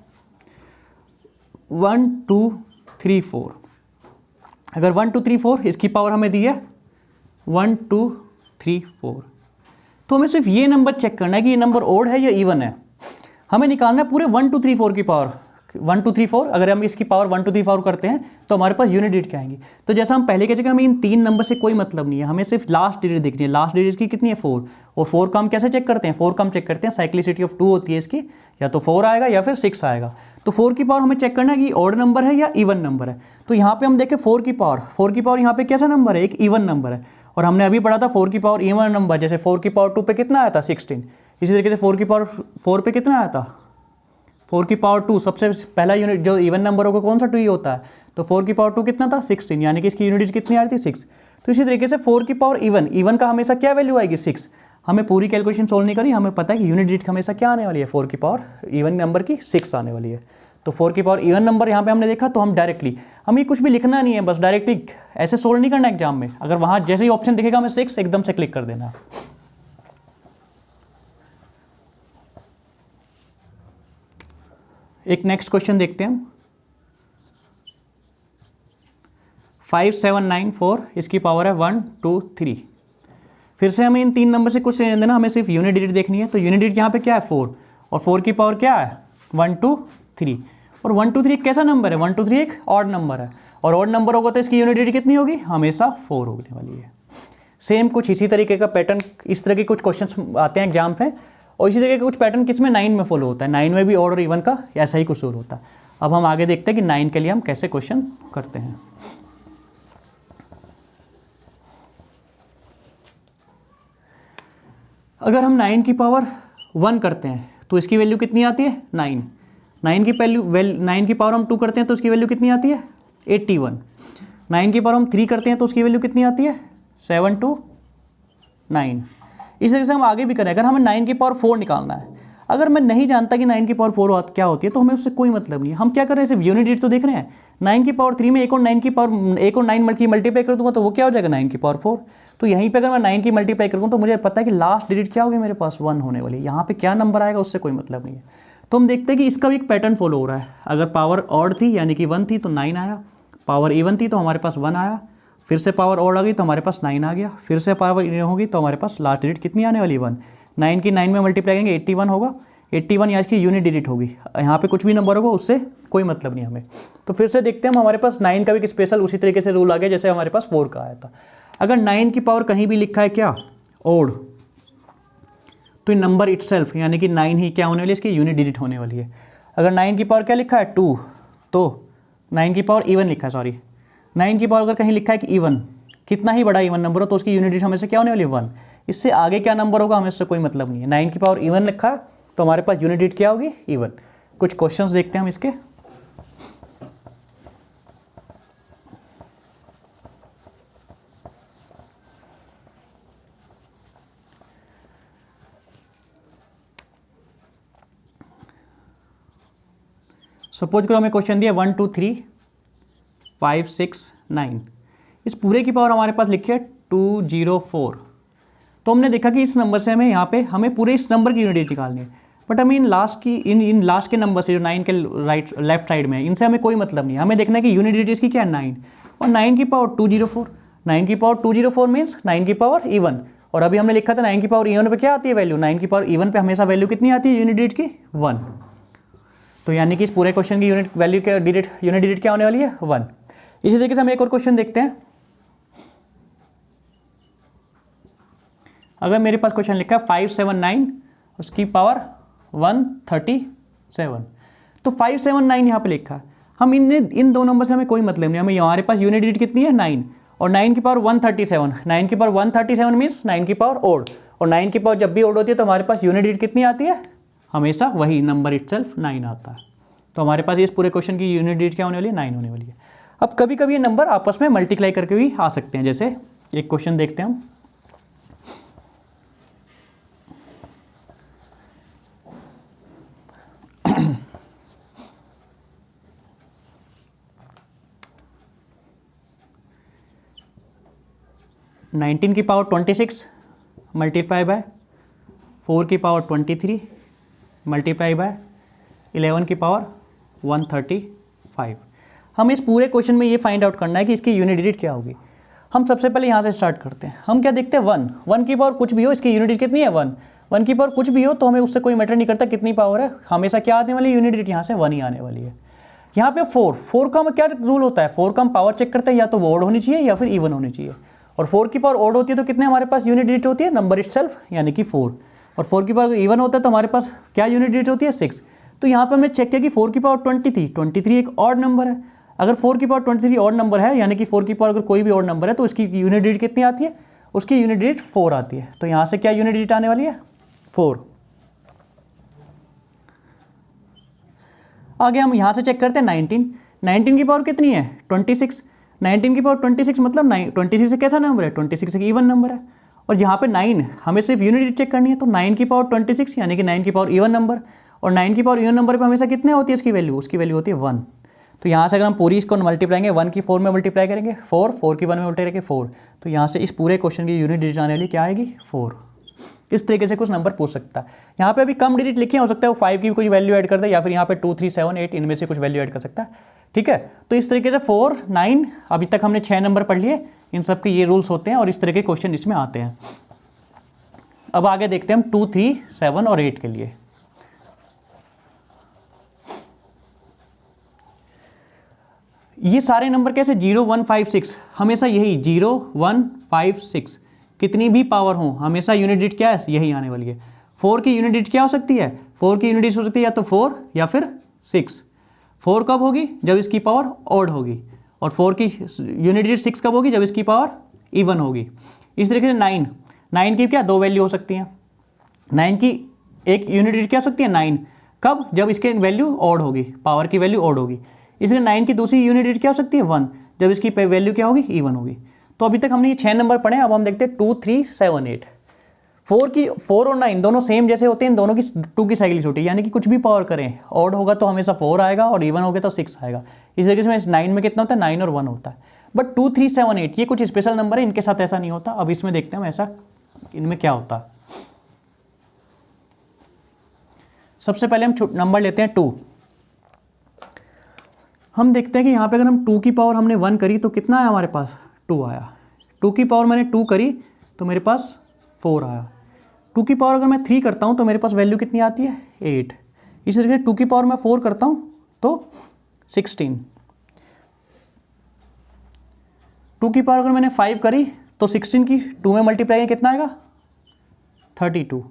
1 2 3 4, अगर 1 2 3 4 इसकी पावर हमें दी है 1 2 3 4, तो हमें सिर्फ ये नंबर चेक करना है कि ये नंबर ओड है या इवन है। हमें निकालना है पूरे 1 2 3 4 की पावर, 1 2 3 4, अगर हम इसकी पावर 1 2 3 4 करते हैं तो हमारे पास यूनिट डिजिट क्या आएंगी। तो जैसा हम पहले कह चुके, हमें इन 3 नंबर से कोई मतलब नहीं है, हमें सिर्फ लास्ट डिजिट देखनी है। लास्ट डिजिट की कितनी है 4, और 4 का हम कैसे चेक करते हैं, 4 का हम चेक करते हैं साइक्लिसिटी ऑफ 2 होती है इसकी, या तो 4 आएगा या फिर 6 आएगा। तो 4 की पावर हमें चेक करना है कि ऑड नंबर है या इवन नंबर है। तो यहाँ पे हम देखें 4 की पावर यहाँ पे कैसा नंबर है, एक इवन नंबर है। और हमने अभी पढ़ा था 4 की पावर इवन नंबर, जैसे 4 की पावर 2 पे कितना आया था 16, इसी तरीके से 4 की पावर 4 पे कितना आया था 4 की पावर 2, सबसे पहला यूनिट जो इवन नंबर होगा कौन सा 2 ही होता है। तो 4 की पावर 2 कितना था 16, यानी कि इसकी यूनिट कितनी आ रही थी 6। तो इसी तरीके से 4 की पावर इवन का हमेशा क्या वैल्यू आएगी 6। हमें पूरी कैलकुलेशन सोल्व नहीं करी, हमें पता है कि यूनिट डिजिट हमेशा क्या आने वाली है, 4 की पावर इवन नंबर की 6 आने वाली है। तो 4 की पावर इवन नंबर यहाँ पे हमने देखा, तो हम डायरेक्टली, हमें कुछ भी लिखना नहीं है, बस डायरेक्टली ऐसे सोल्व नहीं करना एग्जाम में। अगर वहाँ जैसे ही ऑप्शन दिखेगा हमें 6 एकदम से क्लिक कर देना। एक नेक्स्ट क्वेश्चन देखते हैं हम, 5794, इसकी पावर है 1 2 3। फिर से हमें इन 3 नंबर से कुछ लेने देना, हमें सिर्फ यूनिट डिजिट देखनी है। तो यूनिट डिजिट यहाँ पे क्या है 4, और 4 की पावर क्या है 1 2 3, और 1 2 3 कैसा नंबर है, 1 2 3 एक ऑड नंबर है, और ऑड नंबर होगा तो इसकी यूनिट डिजिट कितनी होगी, हमेशा 4 होने वाली है। सेम कुछ इसी तरीके का पैटर्न, इस तरह के कुछ क्वेश्चन आते हैं एग्जाम पे, और इसी तरीके का कुछ पैटर्न किसमें 9 में फॉलो होता है, 9 में भी ऑड और इवन का ऐसा ही कुछ सोल्व होता है। अब हम आगे देखते हैं कि 9 के लिए हम कैसे क्वेश्चन करते हैं। अगर हम 9 की पावर 1 करते हैं तो इसकी वैल्यू कितनी आती है 9। 9 की वैल्यू 9 की पावर हम 2 करते हैं तो उसकी वैल्यू कितनी आती है 81। 9 की पावर हम 3 करते हैं तो उसकी वैल्यू कितनी आती है 7 2 9। इस तरीके से हम आगे भी करें। अगर हमें 9 की पावर 4 निकालना है, अगर मैं नहीं जानता कि 9 की पावर 4 क्या होती है तो हमें उससे कोई मतलब नहीं है। हम क्या कर रहे हैं, सिर्फ यूनिट डिजिट तो देख रहे हैं। 9 की पावर 3 में एक और 9 की पावर, एक और 9 की मल्टीप्लाई कर दूंगा तो वो क्या हो जाएगा 9 की पावर 4। तो यहीं पे अगर मैं 9 की मल्टीप्लाई करूँ तो मुझे पता है कि लास्ट डिजिट क्या होगी मेरे पास 1 होने वाली है। यहाँ पे क्या नंबर आएगा उससे कोई मतलब नहीं है। तो हम देखते हैं कि इसका भी एक पैटर्न फॉलो हो रहा है। अगर पावर ऑड थी यानी कि 1 थी तो 9 आया, पावर इवन थी तो हमारे पास 1 आया, फिर से पावर ऑड आ गई तो हमारे पास 9 आ गया, फिर से पावर इवन होगी तो हमारे पास लास्ट डिजिट कितनी आने वाली 1। 9 की 9 में मल्टीप्लाई करेंगे 81 होगा, 81 यहाँ की यूनिट डिजिट होगी। यहाँ पे कुछ भी नंबर होगा उससे कोई मतलब नहीं हमें। तो फिर से देखते हैं हम, हमारे पास 9 का भी एक स्पेशल उसी तरीके से रूल आ गया जैसे हमारे पास 4 का आया था। अगर 9 की पावर कहीं भी लिखा है क्या ओड, तो नंबर इटसेल्फ यानी कि 9 ही क्या होने वाली है, इसकी यूनिट डिजिट होने वाली है। अगर 9 की पावर क्या लिखा है 2, तो 9 की पावर इवन लिखा है, सॉरी 9 की पावर अगर कहीं लिखा है कि इवन, कितना ही बड़ा इवन नंबर हो तो उसकी यूनिट डिजिट हमें से क्या होने वाली है 1। इससे आगे क्या नंबर होगा हमें इससे कोई मतलब नहीं है। 9 की पावर इवन लिखा है तो हमारे पास यूनिट डिजिट क्या होगी इवन। कुछ क्वेश्चंस देखते हैं हम इसके। सपोज करो हमें क्वेश्चन दिया 1 2 3 5 6 9, इस पूरे की पावर हमारे पास लिखी है 204। तो हमने देखा कि इस नंबर से हमें यहाँ पे हमें पूरे इस नंबर की यूनिट डिजिट निकालनी है, बट हमें इन लास्ट की इन लास्ट के नंबर से जो 9 के राइट लेफ्ट साइड में है इनसे हमें कोई मतलब नहीं है। हमें देखना है कि यूनिट डिजिट इसकी क्या है 9, और 9 की पावर 204, 9 की पावर 204 मीन्स 9 की पावर इवन। और अभी हमने लिखा था 9 की पावर इवन पे क्या आती है वैल्यू, 9 की पावर इवन पे हमेशा वैल्यू कितनी आती है यूनिट डिजिट की 1। तो यानी कि इस पूरे क्वेश्चन की यूनिट वैल्यू क्या यूनिट डिजिट क्या होने वाली है 1। इसी तरीके से हम एक और क्वेश्चन देखते हैं। अगर मेरे पास क्वेश्चन लिखा है 579, उसकी पावर 137, तो 579 यहाँ पे लिखा है। हम इन दो नंबर से हमें कोई मतलब नहीं, हमें हमारे पास यूनिट डिजिट कितनी है 9, और 9 की पावर 137, 9 की पावर 137 मीन्स 9 की पावर ओड, और 9 की पावर जब भी ओड होती है तो हमारे पास यूनिट डिजिट कितनी आती है, हमेशा वही नंबर इटसेल्फ 9 आता है। तो हमारे पास इस पूरे क्वेश्चन की यूनिट डिजिट क्या होने वाली है, 9 होने वाली है। अब कभी कभी ये नंबर आपस में मल्टीप्लाई करके भी आ सकते हैं, जैसे एक क्वेश्चन देखते हैं हम। नाइनटीन की पावर 26 मल्टीप्लाई बाय 4 की पावर 23 मल्टीप्लाई बाय 11 की पावर 135। हम इस पूरे क्वेश्चन में ये फाइंड आउट करना है कि इसकी यूनिट डिजिट क्या होगी। हम सबसे पहले यहाँ से स्टार्ट करते हैं। हम क्या देखते हैं, 1 की पावर कुछ भी हो, इसकी यूनिट डिजिट कितनी है 1 की पावर कुछ भी हो तो हमें उससे कोई मैटर नहीं करता कितनी पावर है, हमेशा क्या आने वाली है, यूनिट डिजिट यहाँ से 1 ही आने वाली है। यहाँ पे 4 का क्या रूल होता है, 4 का हम पावर चेक करते हैं, या तो वो ओड होनी चाहिए या फिर इवन होनी चाहिए, और 4 की पावर ओड होती है तो कितने हमारे पास यूनिट डिजिट होती है, नंबर इटसेल्फ यानी कि 4, और 4 की पावर इवन होता है तो हमारे पास क्या यूनिट डिजिट होती है 6। तो यहाँ पे हमने चेक किया कि 4 की पावर 23 एक ऑड नंबर है। अगर 4 की पावर 23 ऑड नंबर है, यानी कि 4 की पावर अगर कोई भी ऑड नंबर है तो उसकी यूनिट डिजिट कितनी आती है, उसकी यूनिट डिजिट 4 आती है। तो यहाँ से क्या यूनिट डिजिट आने वाली है 4। आगे हम यहाँ से चेक करते हैं 19 की पावर कितनी है 26, 19 की पावर 26 मतलब 26 से कैसा नंबर है, 26 एक इवन नंबर है, और यहाँ पे 9 हमें सिर्फ यूनिट डिजिट चेक करनी है, तो 9 की पावर 26 यानी कि 9 की पावर इवन नंबर, और 9 की पावर इवन नंबर पे हमेशा कितने होती है उसकी वैल्यू, उसकी वैल्यू होती है 1। तो यहाँ से अगर हम पूरी इसको मल्टीप्लाएंगे 1 की 4 में मल्टीप्लाई करेंगे 4 की 1 में मल्टीप्लाई करेंगे 4, तो यहाँ से इस पूरे क्वेश्चन की यूनिट डिजिट आने वाली क्या आएगी 4। इस तरीके से कुछ नंबर पूछ सकता है। यहाँ पे अभी कम डिजिट लिखे हो सकता है वो 5 की भी कुछ वैल्यू ऐड कर दे, या फिर यहाँ पे 2 3 7 8 इनमें से कुछ वैल्यू ऐड कर सकता है, ठीक है। तो इस तरीके से 4 9 अभी तक हमने 6 नंबर पढ़ लिए, इन सब के ये रूल्स होते हैं और इस तरह के क्वेश्चन इसमें आते हैं। अब आगे देखते हैं हम 2 3 7 और 8 के लिए। ये सारे नंबर कैसे 0 1 5 6 हमेशा यही 0 1 5 6 कितनी भी पावर हो हमेशा यूनिट डिजिट क्या है यही आने वाली है। 4 की यूनिट डिजिट क्या हो सकती है, 4 की यूनिट डिजिट हो सकती है या तो 4 या फिर 6। 4 कब होगी, जब इसकी पावर ऑड होगी, और 4 की यूनिट डिजिट 6 कब होगी, जब इसकी पावर इवन होगी। इस तरीके से 9 की क्या दो वैल्यू हो सकती हैं, 9 की एक यूनिट डिजिट क्या हो सकती है 9, कब, जब इसके वैल्यू ऑड होगी, पावर की वैल्यू ऑड होगी। इसलिए 9 की दूसरी यूनिट डिजिट क्या हो सकती है 1, जब इसकी वैल्यू क्या होगी इवन होगी। तो अभी तक हमने ये 6 नंबर पढ़े, अब हम देखते हैं 2 3 7 8। 4 और 9 दोनों सेम जैसे होते हैं, इन दोनों की 2 की साइकिल छोटी, यानी कि कुछ भी पावर करें ऑड होगा तो हमेशा 4 आएगा और इवन होगा तो 6 आएगा। इस तरीके से 9 में कितना होता है 9 और 1 होता है। बट 2 3 7 8 ये कुछ स्पेशल नंबर है, इनके साथ ऐसा नहीं होता। अब इसमें देखते हैं हम ऐसा इनमें क्या होता है। सबसे पहले हम नंबर लेते हैं 2। हम देखते हैं कि यहाँ पे अगर हम 2 की पावर हमने 1 करी तो कितना आया हमारे पास 2 आया। 2 की पावर मैंने 2 करी तो मेरे पास 4 आया। 2 की पावर अगर मैं 3 करता हूँ तो मेरे पास वैल्यू कितनी आती है 8। इसी तरीके से 2 की पावर मैं 4 करता हूँ तो 16। 2 की पावर अगर मैंने 5 करी तो 16 की 2 में मल्टीप्लाई कितना आएगा 32।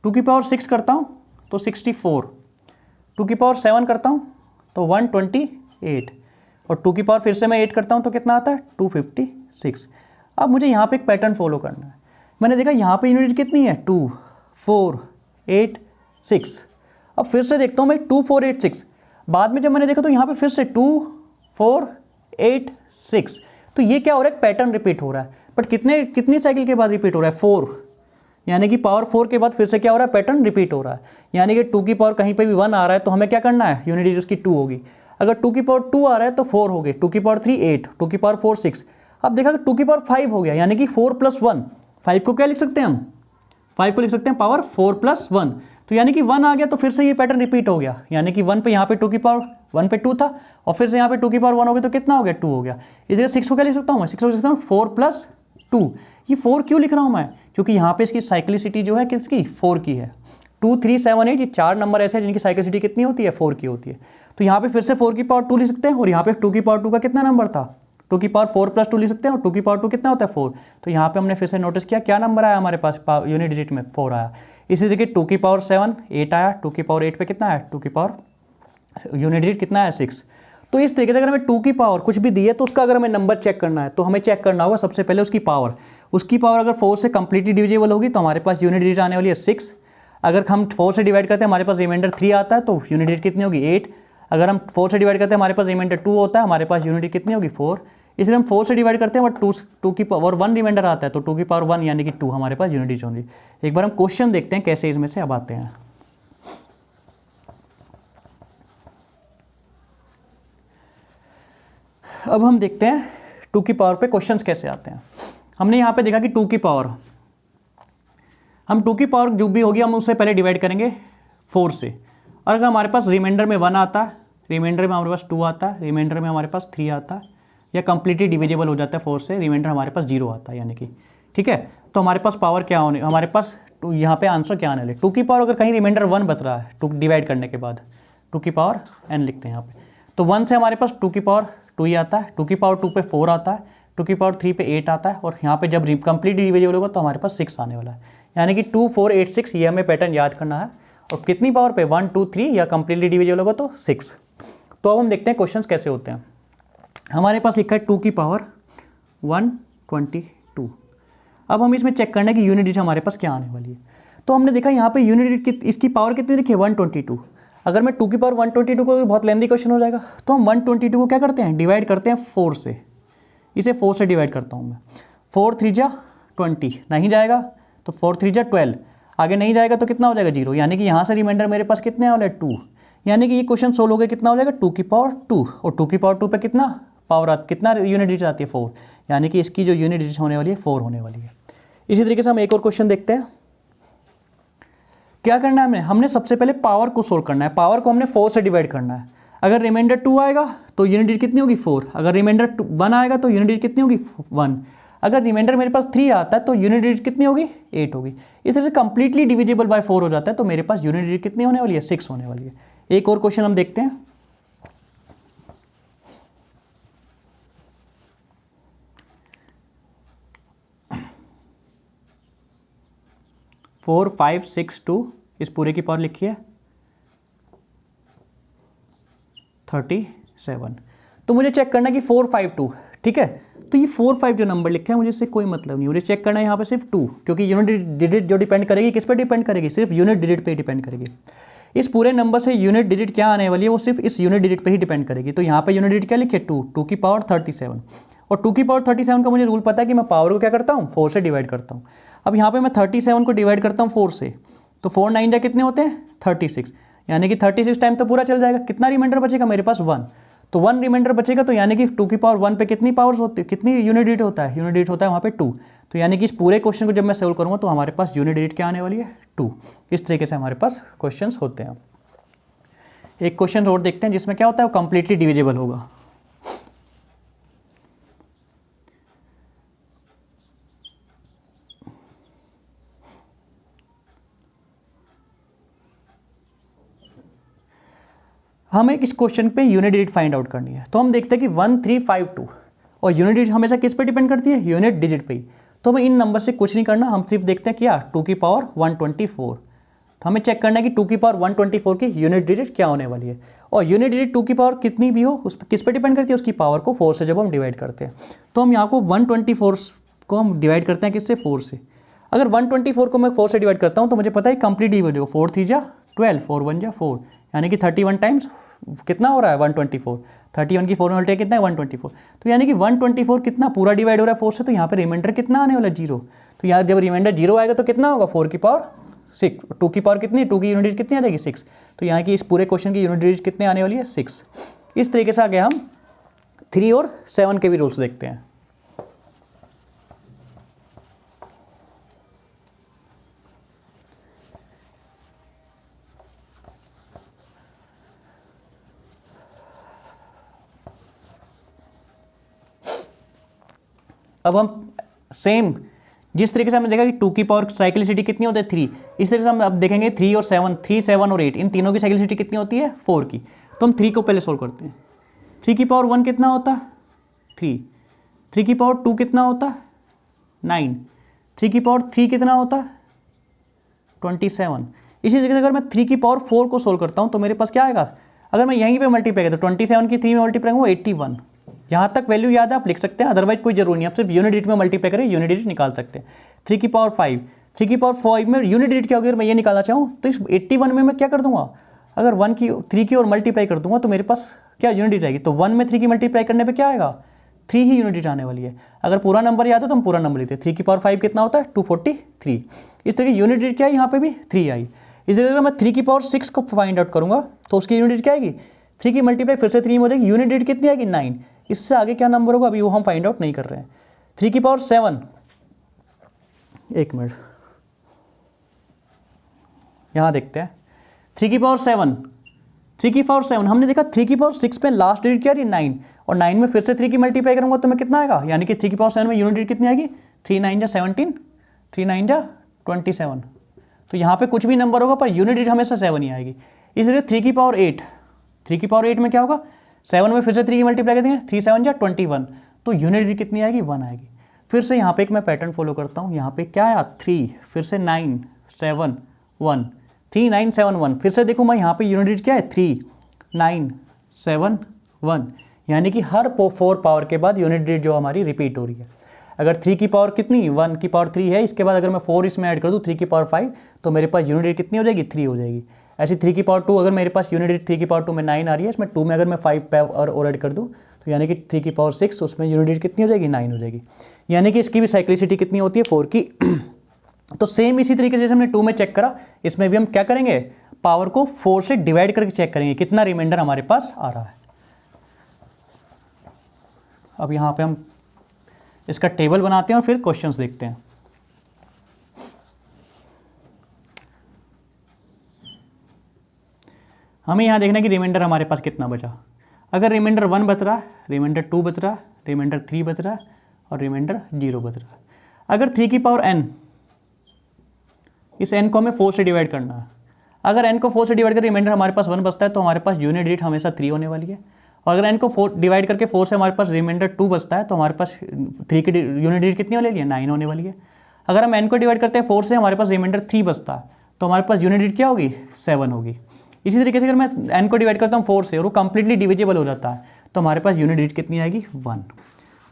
2 की पावर 6 करता हूँ तो 64। 2 की पावर 7 करता हूँ तो 128, और 2 की पावर फिर से मैं 8 करता हूँ तो कितना आता है 256। अब मुझे यहाँ पे एक पैटर्न फॉलो करना है। मैंने देखा यहाँ पे यूनिट कितनी है 2 4 8 6। अब फिर से देखता हूँ मैं 2 4 8 6, बाद में जब मैंने देखा तो यहाँ पे फिर से 2 4 8 6। तो ये क्या हो रहा है, पैटर्न रिपीट हो रहा है, बट कितनी साइकिल के बाद रिपीट हो रहा है 4, यानी कि पावर 4 के बाद फिर से क्या हो रहा है पैटर्न रिपीट हो रहा है। यानी कि 2 की पावर कहीं पे भी 1 आ रहा है तो हमें क्या करना है, यूनिट डिजिट उसकी 2 होगी। अगर 2 की पावर 2 आ रहा है तो 4 हो गए, 2 की पावर 3 8, 2 की पावर 4 6। अब देखा कि 2 की पावर 5 हो गया, यानी कि 4 + 1। 5 को क्या लिख सकते हैं हम, 5 को लिख सकते हैं पावर 4 + 1। तो यानी कि 1 आ गया तो फिर से ये पैटर्न रिपीट हो गया, यानी कि 1 पे यहाँ पे 2 की पावर 1 पे 2 था, और फिर से यहाँ पे 2 की पावर 1 हो गई तो कितना हो गया 2 हो गया। इस जगह 6 को क्या लिख सकता हूँ मैं, 6 को लिख सकता हूँ 4 + 2। ये 4 क्यों लिख रहा हूँ मैं, क्योंकि यहाँ पे इसकी साइक्लिसिटी जो है किसकी 4 की है। 2 3 7 8 ये 4 नंबर ऐसे हैं जिनकी साइक्लिसिटी कितनी होती है 4 की होती है। तो यहाँ पे फिर से 4 की पावर 2 लिख सकते हैं, और यहाँ पे 2 की पावर 2 का कितना नंबर था 2 की पावर 4 + 2 लिख सकते हैं, और 2 की पावर 2 कितना होता है 4। तो यहाँ पे हमने फिर से नोटिस किया क्या नंबर आया हमारे पास यूनिट डिजिट में 4 आया। इसी तरीके 2 की पावर 7 8 आया, 2 की पावर 8 पे कितना आया 2 की पावर यूनिट डिजिट कितना है 6। तो इस तरीके से अगर हमें 2 की पावर कुछ भी दी है तो उसका अगर हमें नंबर चेक करना है तो हमें चेक करना होगा सबसे पहले उसकी पावर। उसकी पावर अगर 4 से कंप्लीटली डिविजिबल होगी तो हमारे पास यूनिट डिजिट आने वाली है 6। अगर हम 4 से डिवाइड करते हैं हमारे पास रिमाइंडर 3 आता है तो यूनिट डिजिट कितनी होगी 8। अगर हम 4 से डिवाइड करते हैं हमारे पास रिमाइंडर 2 होता है, हमारे पास यूनिट डिजिट कितनी होगी 4। इसलिए हम 4 से डिवाइड करते हैं बट 2 की पावर 1 रिमाइंडर आता है तो 2 की पावर 1 यानी कि 2 हमारे पास यूनिट डिजिट होंगी। एक बार हम क्वेश्चन देखते हैं कैसे इसमें से अब आते हैं। अब हम देखते हैं 2 की पावर पे क्वेश्चंस कैसे आते हैं। हमने यहाँ पे देखा कि 2 की पावर, हम 2 की पावर जो भी होगी हम उससे पहले डिवाइड करेंगे 4 से। और अगर हमारे पास रिमाइंडर में 1 आता है, रिमाइंडर में हमारे पास 2 आता है, रिमाइंडर में हमारे पास 3 आता है, या कंप्लीटली डिविजिबल हो जाता है 4 से, रिमाइंडर हमारे पास 0 आता है यानी कि, ठीक है। तो हमारे पास पावर क्या होने, हमारे पास यहाँ पे आंसर क्या आने वाले 2 की पावर अगर कहीं रिमाइंडर 1 बच रहा है 2 डिवाइड करने के बाद 2 की पावर n लिखते हैं यहाँ पे, तो 1 से हमारे पास 2 की पावर 2 ही आता है, 2 की पावर 2 पे 4 आता है, 2 की पावर 3 पे 8 आता है, और यहाँ पे जब कंप्लीट डिविजिबल होगा तो हमारे पास 6 आने वाला है, यानी कि 2 4 8 6 ये हमें पैटर्न याद करना है। और कितनी पावर पे 1 2 3 या कंप्लीटली डिविजिबल होगा तो 6। तो अब हम देखते हैं क्वेश्चंस कैसे होते हैं। हमारे पास लिखा है 2 की पावर 122। अब हम इसमें चेक करना है कि यूनिट डिजिट हमारे पास क्या आने वाली है। तो हमने देखा यहाँ पे यूनिट डिजिट इसकी पावर कितनी लिखी है 122। अगर मैं 2 की पावर 122 को, बहुत लेंदी क्वेश्चन हो जाएगा, तो हम 122 को क्या करते हैं डिवाइड करते हैं 4 से। इसे 4 से डिवाइड करता हूँ मैं, 4 3 जा 20 नहीं जाएगा तो 4 3 जा 12, आगे नहीं जाएगा तो कितना हो जाएगा 0, यानी कि यहाँ से रिमाइंडर मेरे पास कितने वाले 2, यानी कि ये क्वेश्चन सोल्व हो गया कितना हो जाएगा 2 की पावर 2, और 2 की पावर 2 पे कितना पावर कितना यूनिट डिजिट आती है 4, यानी कि इसकी जो यूनिट डिजिट होने वाली है 4 होने वाली है। इसी तरीके से हम एक और क्वेश्चन देखते हैं। क्या करना है हमने सबसे पहले पावर को सोल्व करना है, पावर को हमने 4 से डिवाइड करना है। अगर रिमाइंडर 2 आएगा तो यूनिट डिजिट कितनी होगी 4, अगर रिमाइंडर 1 आएगा तो यूनिट डिजिट कितनी होगी 1, अगर रिमाइंडर मेरे पास 3 आता है तो यूनिट डिजिट कितनी होगी 8 होगी। इस तरह से कंप्लीटली डिविजिबल बाय 4 हो जाता है, तो मेरे पास यूनिट डिजिट कितनी होने वाली है 6 होने वाली है। एक और क्वेश्चन हम देखते हैं। फोर 5 6 2 इस पूरे की पावर लिखी है 37। तो मुझे चेक करना है कि 452, ठीक है। तो ये 4 5 जो नंबर लिखा है मुझे इससे कोई मतलब नहीं, मुझे चेक करना है यहाँ पे सिर्फ 2, क्योंकि यूनिट डिजिट जो डिपेंड करेगी किस पे डिपेंड करेगी, सिर्फ यूनिट डिजिट पे डिपेंड करेगी। इस पूरे नंबर से यूनिट डिजिट क्या आने वाली है वो सिर्फ इस यूनिट डिजिट पे ही डिपेंड करेगी। तो यहाँ पे यूनिट डिजिट क्या लिखे 2 की पावर 37, और 2 की पावर 37 का मुझे रूल पता है कि मैं पावर को क्या करता हूँ 4 से डिवाइड करता हूँ। अब यहाँ पे मैं 37 को डिवाइड करता हूँ 4 से, तो 4 9 जा कितने होते हैं 36, यानी कि 36 टाइम तो पूरा चल जाएगा। कितना रिमाइंडर बचेगा मेरे पास 1, तो 1 रिमाइंडर बचेगा, तो यानी कि 2 की पावर 1 पे कितनी पावर्स होती है, कितनी यूनिट डिजिट होता है, यूनिट डिजिट होता है वहाँ पे 2। तो यानी कि इस पूरे क्वेश्चन को जब मैं सोल्व करूँगा तो हमारे पास यूनिट डिजिट क्या आने वाली है 2। इस तरीके से हमारे पास क्वेश्चन होते हैं। एक क्वेश्चन और देखते हैं जिसमें क्या होता है वो कंप्लीटली डिविजिबल होगा। हमें इस क्वेश्चन पे यूनिट डिजिट फाइंड आउट करनी है, तो हम देखते हैं कि 1352, और यूनिट डिजिट हमेशा किस पे डिपेंड करती है यूनिट डिजिट पे ही। तो हमें इन नंबर से कुछ नहीं करना, हम सिर्फ देखते हैं क्या 2 की पावर 124। तो हमें चेक करना है कि 2 की पावर 124 की यूनिट डिजिट क्या होने वाली है, और यूनिट डिजिट 2 की पावर कितनी भी हो उस पर किस पे डिपेंड करती है, उसकी पावर को 4 से जब हम डिवाइड करते हैं। तो हम यहाँ को 124 को हम डिवाइड करते हैं किससे 4 से। अगर 124 को मैं 4 से डिवाइड करता हूँ तो मुझे पता है कंप्लीट डिवाइड होगा, 4 3 जा 12, 4 1 जा 4, यानी कि 31 टाइम्स कितना हो रहा है 124, 31 की 4 में उल्टे कितना है 124, तो यानी कि 124 कितना पूरा डिवाइड हो रहा है 4 से, तो यहाँ पे रिमाइंडर कितना आने वाला 0। तो यहाँ जब रिमाइंडर 0 आएगा तो कितना होगा 4 की पावर 6, 2 की पावर कितनी, 2 की यूनिट डिजिट कितनी आ जाएगी 6। तो यहाँ की इस पूरे क्वेश्चन की यूनिट डिजिट कितने आने वाली है 6। इस तरीके से आगे हम 3 और 7 के भी रूल्स देखते हैं। अब हम सेम जिस तरीके से हमने देखा कि 2 की पावर साइक्लिसिटी कितनी होती है 3, इस तरीके से हम अब देखेंगे 3 और 7, 3 7 और 8 इन तीनों की साइक्लिसिटी कितनी होती है 4 की। तो हम 3 को पहले सोल्व करते हैं। 3 की पावर 1 कितना होता है 3, 3 की पावर 2 कितना होता है 9, 3 की पावर 3 कितना होता है 27। इसी तरीके से अगर मैं 3 की पावर 4 को सोल्व करता हूँ तो मेरे पास क्या आएगा अगर मैं यहीं पे मल्टीप्लाई करूँ तो 27 की 3 में मल्टीप्लाई करूँ 81। यहाँ तक वैल्यू याद है आप लिख सकते हैं, अदरवाइज कोई जरूरी नहीं, आप सिर्फ यूनिट डिजिट में मल्टीप्लाई करें यूनिट डिजिट निकाल सकते हैं। 3 की पावर 5, 3 की पावर 5 में यूनिट डिजिट क्या होगी अगर मैं ये निकालना चाहूँ तो इस 81 में मैं क्या कर दूंगा, अगर 3 की और मल्टीप्लाई कर दूंगा तो मेरे पास क्या यूनिट डिजिट आएगी, तो 1 में 3 की मल्टीप्लाई करने पर क्या आएगा 3 ही यूनिट डिजिट आने वाली है। अगर पूरा नंबर याद है तो हम पूरा नंबर लेते हैं। 3 की पावर 5 कितना होता है 243। इस तरह की यूनिट डिजिट क्या है यहाँ पे भी 3 आई। इस तरह अगर मैं 3 की पावर 6 को फाइंड आउट करूँगा तो उसकी यूनिट डिजिट क्या आएगी, 3 की मल्टीप्लाई फिर से 3 में हो जाएगी, यूनिट डिजिट कितनी आएगी 9। इससे आगे क्या नंबर होगा अभी वो हम फाइंड आउट नहीं कर रहे हैं। 3 की पावर 7, एक मिनट यहाँ देखते हैं। 3 की पावर 7, 3 की पावर 7 हमने देखा 3 की पावर 6 पे लास्ट डिजिट क्या है 9, और 9 में फिर से 3 की मल्टीप्लाई करूँगा तो मैं कितना आएगा, यानी कि 3 की पावर 7 में यूनिट डिजिट कितनी आएगी 3 9 जा 17, 3 9 जा 27। तो यहाँ पे कुछ भी नंबर होगा पर यूनिट डिजिट हमेशा 7 ही आएगी। इसलिए 3 की पावर 8, 3 की पावर 8 में क्या होगा 7 में फिर से 3 की मल्टीप्लाई कर देंगे 3 7 जा 21, तो यूनिट डिजिट कितनी आएगी 1 आएगी। फिर से यहाँ पे एक मैं पैटर्न फॉलो करता हूँ, यहाँ पे क्या आया 3 फिर से 9 7 1 3 9 7 1, फिर से देखो मैं यहाँ पे यूनिट डिजिट क्या है 3 9 7 1, यानी कि हर 4 पावर के बाद यूनिट डिजिट जो हमारी रिपीट हो रही है। अगर 3 की पावर कितनी 1 की पावर 3 है, इसके बाद अगर मैं 4 इसमें ऐड कर दूँ 3 की पावर 5 तो मेरे पास यूनिट डिजिट कितनी हो जाएगी 3 हो जाएगी। ऐसी 3 की पावर 2 अगर मेरे पास यूनिट डिजिट 3 की पावर 2 में 9 आ रही है, इसमें 2 में अगर मैं 5 और ऐड कर दूँ तो यानी कि 3 की पावर 6 उसमें यूनिट डिजिट कितनी हो जाएगी 9 हो जाएगी, यानी कि इसकी भी साइक्लिसिटी कितनी होती है 4 की। तो सेम इसी तरीके से जैसे हमने 2 में चेक करा, इसमें भी हम क्या करेंगे पावर को 4 से डिवाइड करके चेक करेंगे कितना रिमाइंडर हमारे पास आ रहा है। अब यहाँ पे हम इसका टेबल बनाते हैं और फिर क्वेश्चंस देखते हैं। हमें यहाँ देखना है कि रिमाइंडर हमारे पास कितना बचा। अगर रिमाइंडर 1 बच रहा है, रिमाइंडर 2 बच रहा है, रिमाइंडर 3 बच रहा है और रिमाइंडर 0 बच रहा है। अगर 3 की पावर n, इस n को हमें 4 से डिवाइड करना है। अगर n को 4 से डिवाइड कर रिमाइंडर हमारे पास 1 बचता है तो हमारे पास यूनिट डिजिट हमेशा 3 होने वाली है। और अगर n को 4 डिवाइड करके 4 से हमारे पास रिमाइंडर 2 बचता है तो हमारे पास 3 की यूनिट डिजिट कितनी होने वाली है 9 होने वाली है। अगर हम n को डिवाइड करते हैं 4 से हमारे पास रिमाइंडर 3 बचता है तो हमारे पास यूनिट डिजिट क्या होगी 7 होगी। इसी तरीके से अगर मैं n को डिवाइड करता हूँ 4 से और वो कंप्लीटली डिविजिबल हो जाता है तो हमारे पास यूनिट डिजिट कितनी आएगी 1।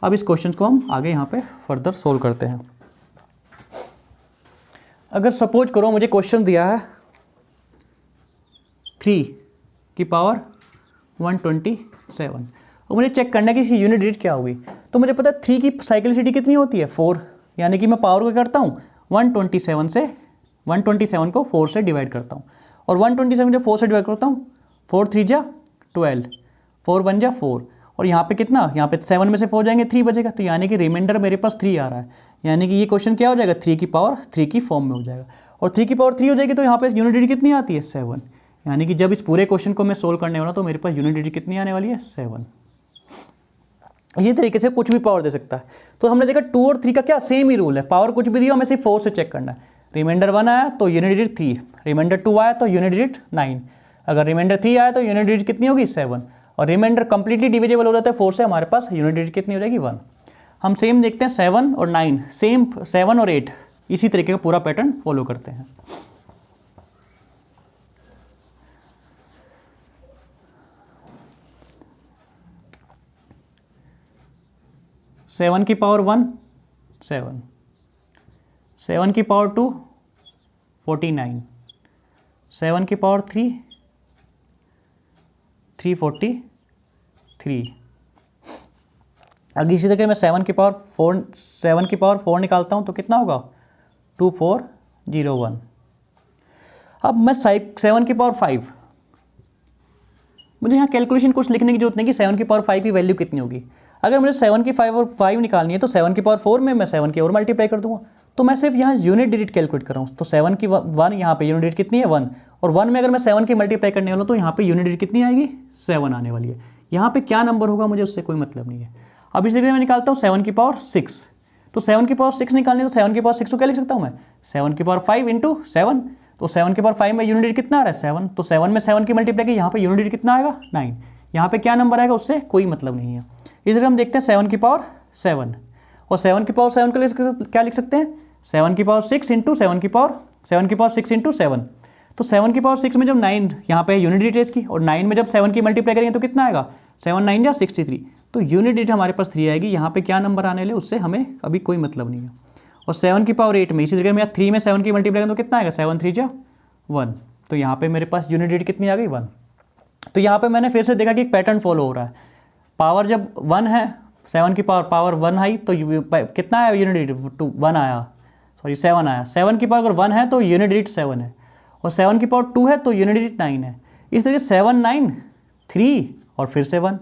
अब इस क्वेश्चन को हम आगे यहाँ पे फर्दर सोल्व करते हैं। अगर सपोज करो मुझे क्वेश्चन दिया है 3 की पावर 127 और मुझे चेक करना है कि इसकी यूनिट डिजिट क्या होगी। तो मुझे पता है 3 की साइक्लिसिटी कितनी होती है 4, यानी कि मैं पावर को करता हूँ 127 को 4 से डिवाइड करता हूँ, और 127 जब 4 से डिवाइड करता हूँ 4 3 जा 12, 4 1 जा 4, और यहाँ पे कितना, यहाँ पे 7 में से 4 जाएंगे 3 बचेगा, तो यानी कि रिमाइंडर मेरे पास 3 आ रहा है। यानी कि ये क्वेश्चन क्या हो जाएगा 3 की पावर 3 की फॉर्म में हो जाएगा, और 3 की पावर 3 हो जाएगी तो यहाँ पे यूनिट डिजिट कितनी आती है 7। यानी कि जब इस पूरे क्वेश्चन को मैं सोल्व करने वाला तो मेरे पास यूनिट डिजिट कितनी आने वाली है 7। इसी तरीके से कुछ भी पावर दे सकता है। तो हमने देखा 2 और 3 का क्या सेम ही रूल है, पावर कुछ भी दिया हमें सिर्फ 4 से चेक करना है। रिमाइंडर 1 आया तो यूनिट डिजिट 3, रिमाइंडर 2 आया तो यूनिट डिजिट 9, अगर रिमाइंडर 3 आया तो यूनिट डिजिट कितनी होगी 7, और रिमाइंडर कंप्लीटली डिविजिबल हो जाता है 4 से, हमारे पास यूनिट डिजिट कितनी हो जाएगी 1। हम सेम देखते हैं 7 और 9, सेम 7 और 8 इसी तरीके का पूरा पैटर्न फॉलो करते हैं। सेवन की पावर 1 7, 7 की पावर 2 49, 7 की पावर 3 343। अगर इसी तरीके मैं 7 की पावर 4 निकालता हूँ तो कितना होगा 2401। अब मैं 7 की पावर 5, मुझे यहाँ कैलकुलेशन कुछ लिखने की जरूरत नहीं कि 7 की पावर 5 की वैल्यू कितनी होगी। अगर मुझे 7 की 5 निकालनी है तो 7 की पावर 4 में मैं 7 की और मल्टीप्लाई कर दूंगा, तो मैं सिर्फ यहाँ यूनिट डिजिट कैलकुलेट कर रहा हूँ। तो 7 की 1 यहाँ पे यूनिट डिजिट कितनी है 1, और 1 में अगर मैं 7 की मल्टीप्लाई करने वाला हूँ तो यहाँ पे यूनिट डिजिट कितनी आएगी 7 आने वाली है। यहाँ पे क्या नंबर होगा मुझे उससे कोई मतलब नहीं है। अब इस तरीके मैं निकालता हूँ 7 की पावर 6, तो 7 की पावर 6 निकालनी है तो 7 की पावर 6 को क्या लिख सकता हूँ मैं 7 की पावर 5 इंटू 7, तो 7 की पावर 5 में यूनिट डिजिट कितना आ रहा है 7, तो 7 में 7 की मल्टीप्लाई की यहाँ पे यूनिट डिजिट कितना आएगा 9, यहाँ पे क्या नंबर आएगा उससे कोई मतलब नहीं है। इसलिए हम देखते हैं 7 की पावर 7, और 7 की पावर 7 को क्या लिख सकते हैं 7 की पावर 6 इंटू 7 की पावर 6 इंटू 7, तो 7 की पावर 6 में जब 9 यहाँ पे यूनिट डिजिट है इसकी, और 9 में जब 7 की मल्टीप्लाई करेंगे तो कितना आएगा, 7 9 जा 63, तो यूनिट डिजिट हमारे पास 3 आएगी। यहाँ पे क्या नंबर आने ले उससे हमें अभी कोई मतलब नहीं है। और 7 की पावर 8 में इसी जगह में 3 में 7 की मल्टीप्लाई करें तो कितना आएगा, 7 3 जा 1, तो यहाँ पे मेरे पास यूनिट डिजिट कितनी आ गई, 1। तो यहाँ पे मैंने फिर से देखा कि एक पैटर्न फॉलो हो रहा है, पावर जब 1 है, 7 की पावर 1 आई तो कितना आया यूनिट डिजिट, 1 आया, सॉरी 7 आया। 7 की पावर अगर 1 है तो यूनिट डिजिट 7 है, और 7 की पावर 2 है तो यूनिट डिजिट 9 है। इस तरीके 7 9 3 और फिर से 1,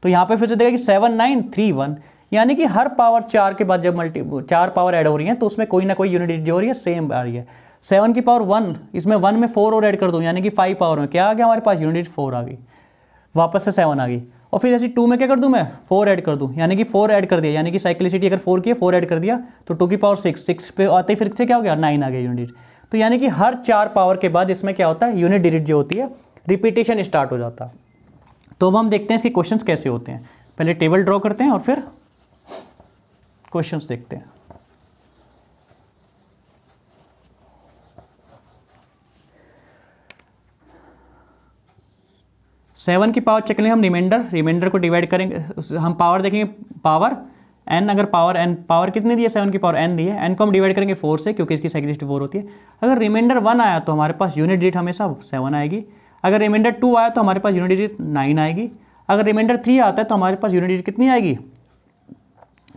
तो यहाँ पे फिर से देखा कि 7 9 3 1, यानी कि हर पावर 4 के बाद जब 4 पावर ऐड हो रही है तो उसमें कोई ना कोई यूनिट डिजिट जो हो रही है सेम आ रही है। 7 की पावर 1, इसमें 1 में 4 और ऐड कर दूँ, यानी कि 5 पावर में क्या आ गया हमारे पास, यूनिट डिजिट 4 आ गई, वापस से 7 आ गई। और फिर ऐसी 2 में क्या कर दूँ मैं, 4 ऐड कर दूँ, यानी कि 4 ऐड कर दिया, यानी कि साइक्लिसिटी अगर 4 की है 4 ऐड कर दिया तो 2 की पावर 6 पे आते ही फिर से क्या हो गया, 9 आ गया यूनिट डिजिट। तो यानी कि हर 4 पावर के बाद इसमें क्या होता है, यूनिट डिजिट जो होती है रिपीटेशन स्टार्ट हो जाता है। तो अब हम देखते हैं इसके क्वेश्चंस कैसे होते हैं। पहले टेबल ड्रॉ करते हैं और फिर क्वेश्चंस देखते हैं। सेवन की पावर चेक लेंगे हम, रिमाइंडर को डिवाइड करेंगे, हम पावर देखेंगे, पावर n, अगर पावर n पावर कितनी दी है, 7 की पावर n दी है, n को हम डिवाइड करेंगे 4 से क्योंकि इसकी साइक्लिसिटी 4 होती है। अगर रिमाइंडर 1 आया तो हमारे पास यूनिट डिजिट हमेशा 7 आएगी। अगर रिमाइंडर 2 आया तो हमारे पास यूनिट डिजिट 9 आएगी। अगर रिमाइंडर 3 आता है तो हमारे पास यूनिट डिजिट कितनी आएगी,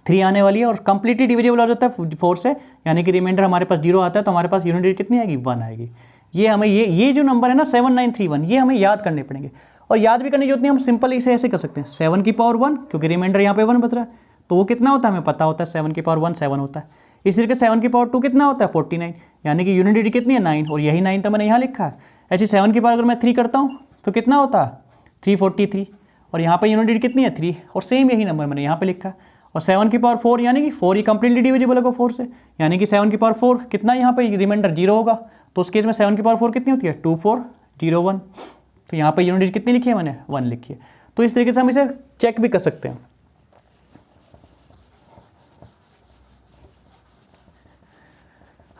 3 आने वाली है। और कंप्लीटली डिविजिबल हो जाता है 4 से, यानी कि रिमाइंडर हमारे पास 0 आता है तो हमारे पास यूनिट डिजिट कितनी आएगी, 1 आएगी। ये हमें ये जो नंबर है ना 7 9 3 1, ये हमें याद करने पड़ेंगे। और याद भी करने की जरूरत नहीं, हम सिंपल इसे ऐसे कर सकते हैं, 7 की पावर 1, क्योंकि रिमाइंडर यहाँ पे 1 बच रहा है तो वो कितना होता है हमें पता होता है, 7 की पावर 1 7 होता है। इसी तरीके 7 की पावर 2 कितना होता है, 49, यानी कि यूनिट डिजिट कितनी है, 9, और यही 9 तो मैंने यहाँ लिखा है। ऐसे 7 की पावर अगर मैं 3 करता हूँ तो कितना होता है, 343, और यहाँ पर यूनिट डिजिट कितनी है, 3, और सेम यही नंबर मैंने यहाँ पर लिखा है। और 7 की पावर 4, यानी कि 4 ही कंप्लीटली डिविजिबल होगा 4 से, यानी कि 7 की पावर 4 कितना, यहाँ पे रिमाइंडर 0 होगा, तो उस केस में 7 की पावर 4 कितनी होती है, 2401, तो यहाँ पे यूनिट डिजिट कितनी लिखी है मैंने, 1 लिखी है। तो इस तरीके से हम इसे चेक भी कर सकते हैं।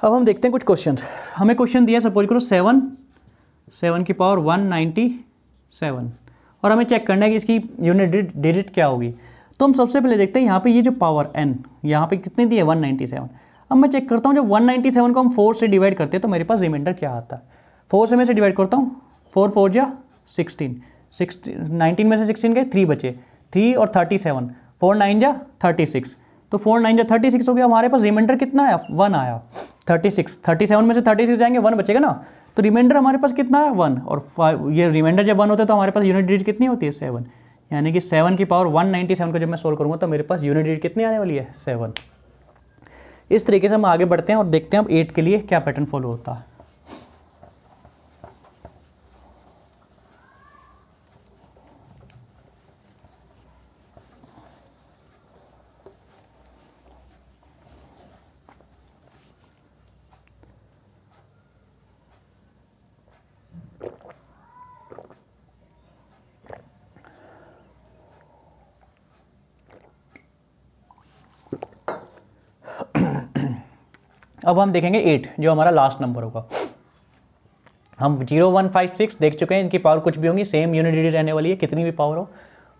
अब हम देखते हैं कुछ क्वेश्चन। हमें क्वेश्चन दिया, सपोज करो 7 की पावर 197, और हमें चेक करना है कि इसकी यूनिट डिजिट क्या होगी। तो हम सबसे पहले देखते हैं यहाँ पे ये जो पावर n यहाँ पे कितनी दी है, 197। अब मैं चेक करता हूँ जब 197 को हम 4 से डिवाइड करते हैं तो मेरे पास रिमाइंडर क्या आता है। 4 से मैं से डिवाइड करता हूँ, 4 4 जा 16, 19 में से 16 गए, 3 बचे, 3 और 37, 4 9 जा 36, तो 4 9 जा 36 हो गया। हमारे पास रिमाइंडर कितना आया, 1 आया। 37 में से 36 जाएंगे 1 बचेगा ना, तो रिमाइंडर हमारे पास कितना है, 1, और 5, ये रिमाइंडर जब 1 होता है तो हमारे पास यूनिट डिजिट कितनी होती है, 7, यानी कि 7 की पावर 197 को जब मैं सोल्व करूँगा तो मेरे पास यूनिट डिजिट कितनी आने वाली है, 7। इस तरीके से हम आगे बढ़ते हैं और देखते हैं अब 8 के लिए क्या पैटर्न फॉलो होता है। अब हम देखेंगे 8, जो हमारा लास्ट नंबर होगा। हम 0 1 5 6 देख चुके हैं, इनकी पावर कुछ भी होंगी, सेम यूनिट डिजिट रहने वाली है कितनी भी पावर हो।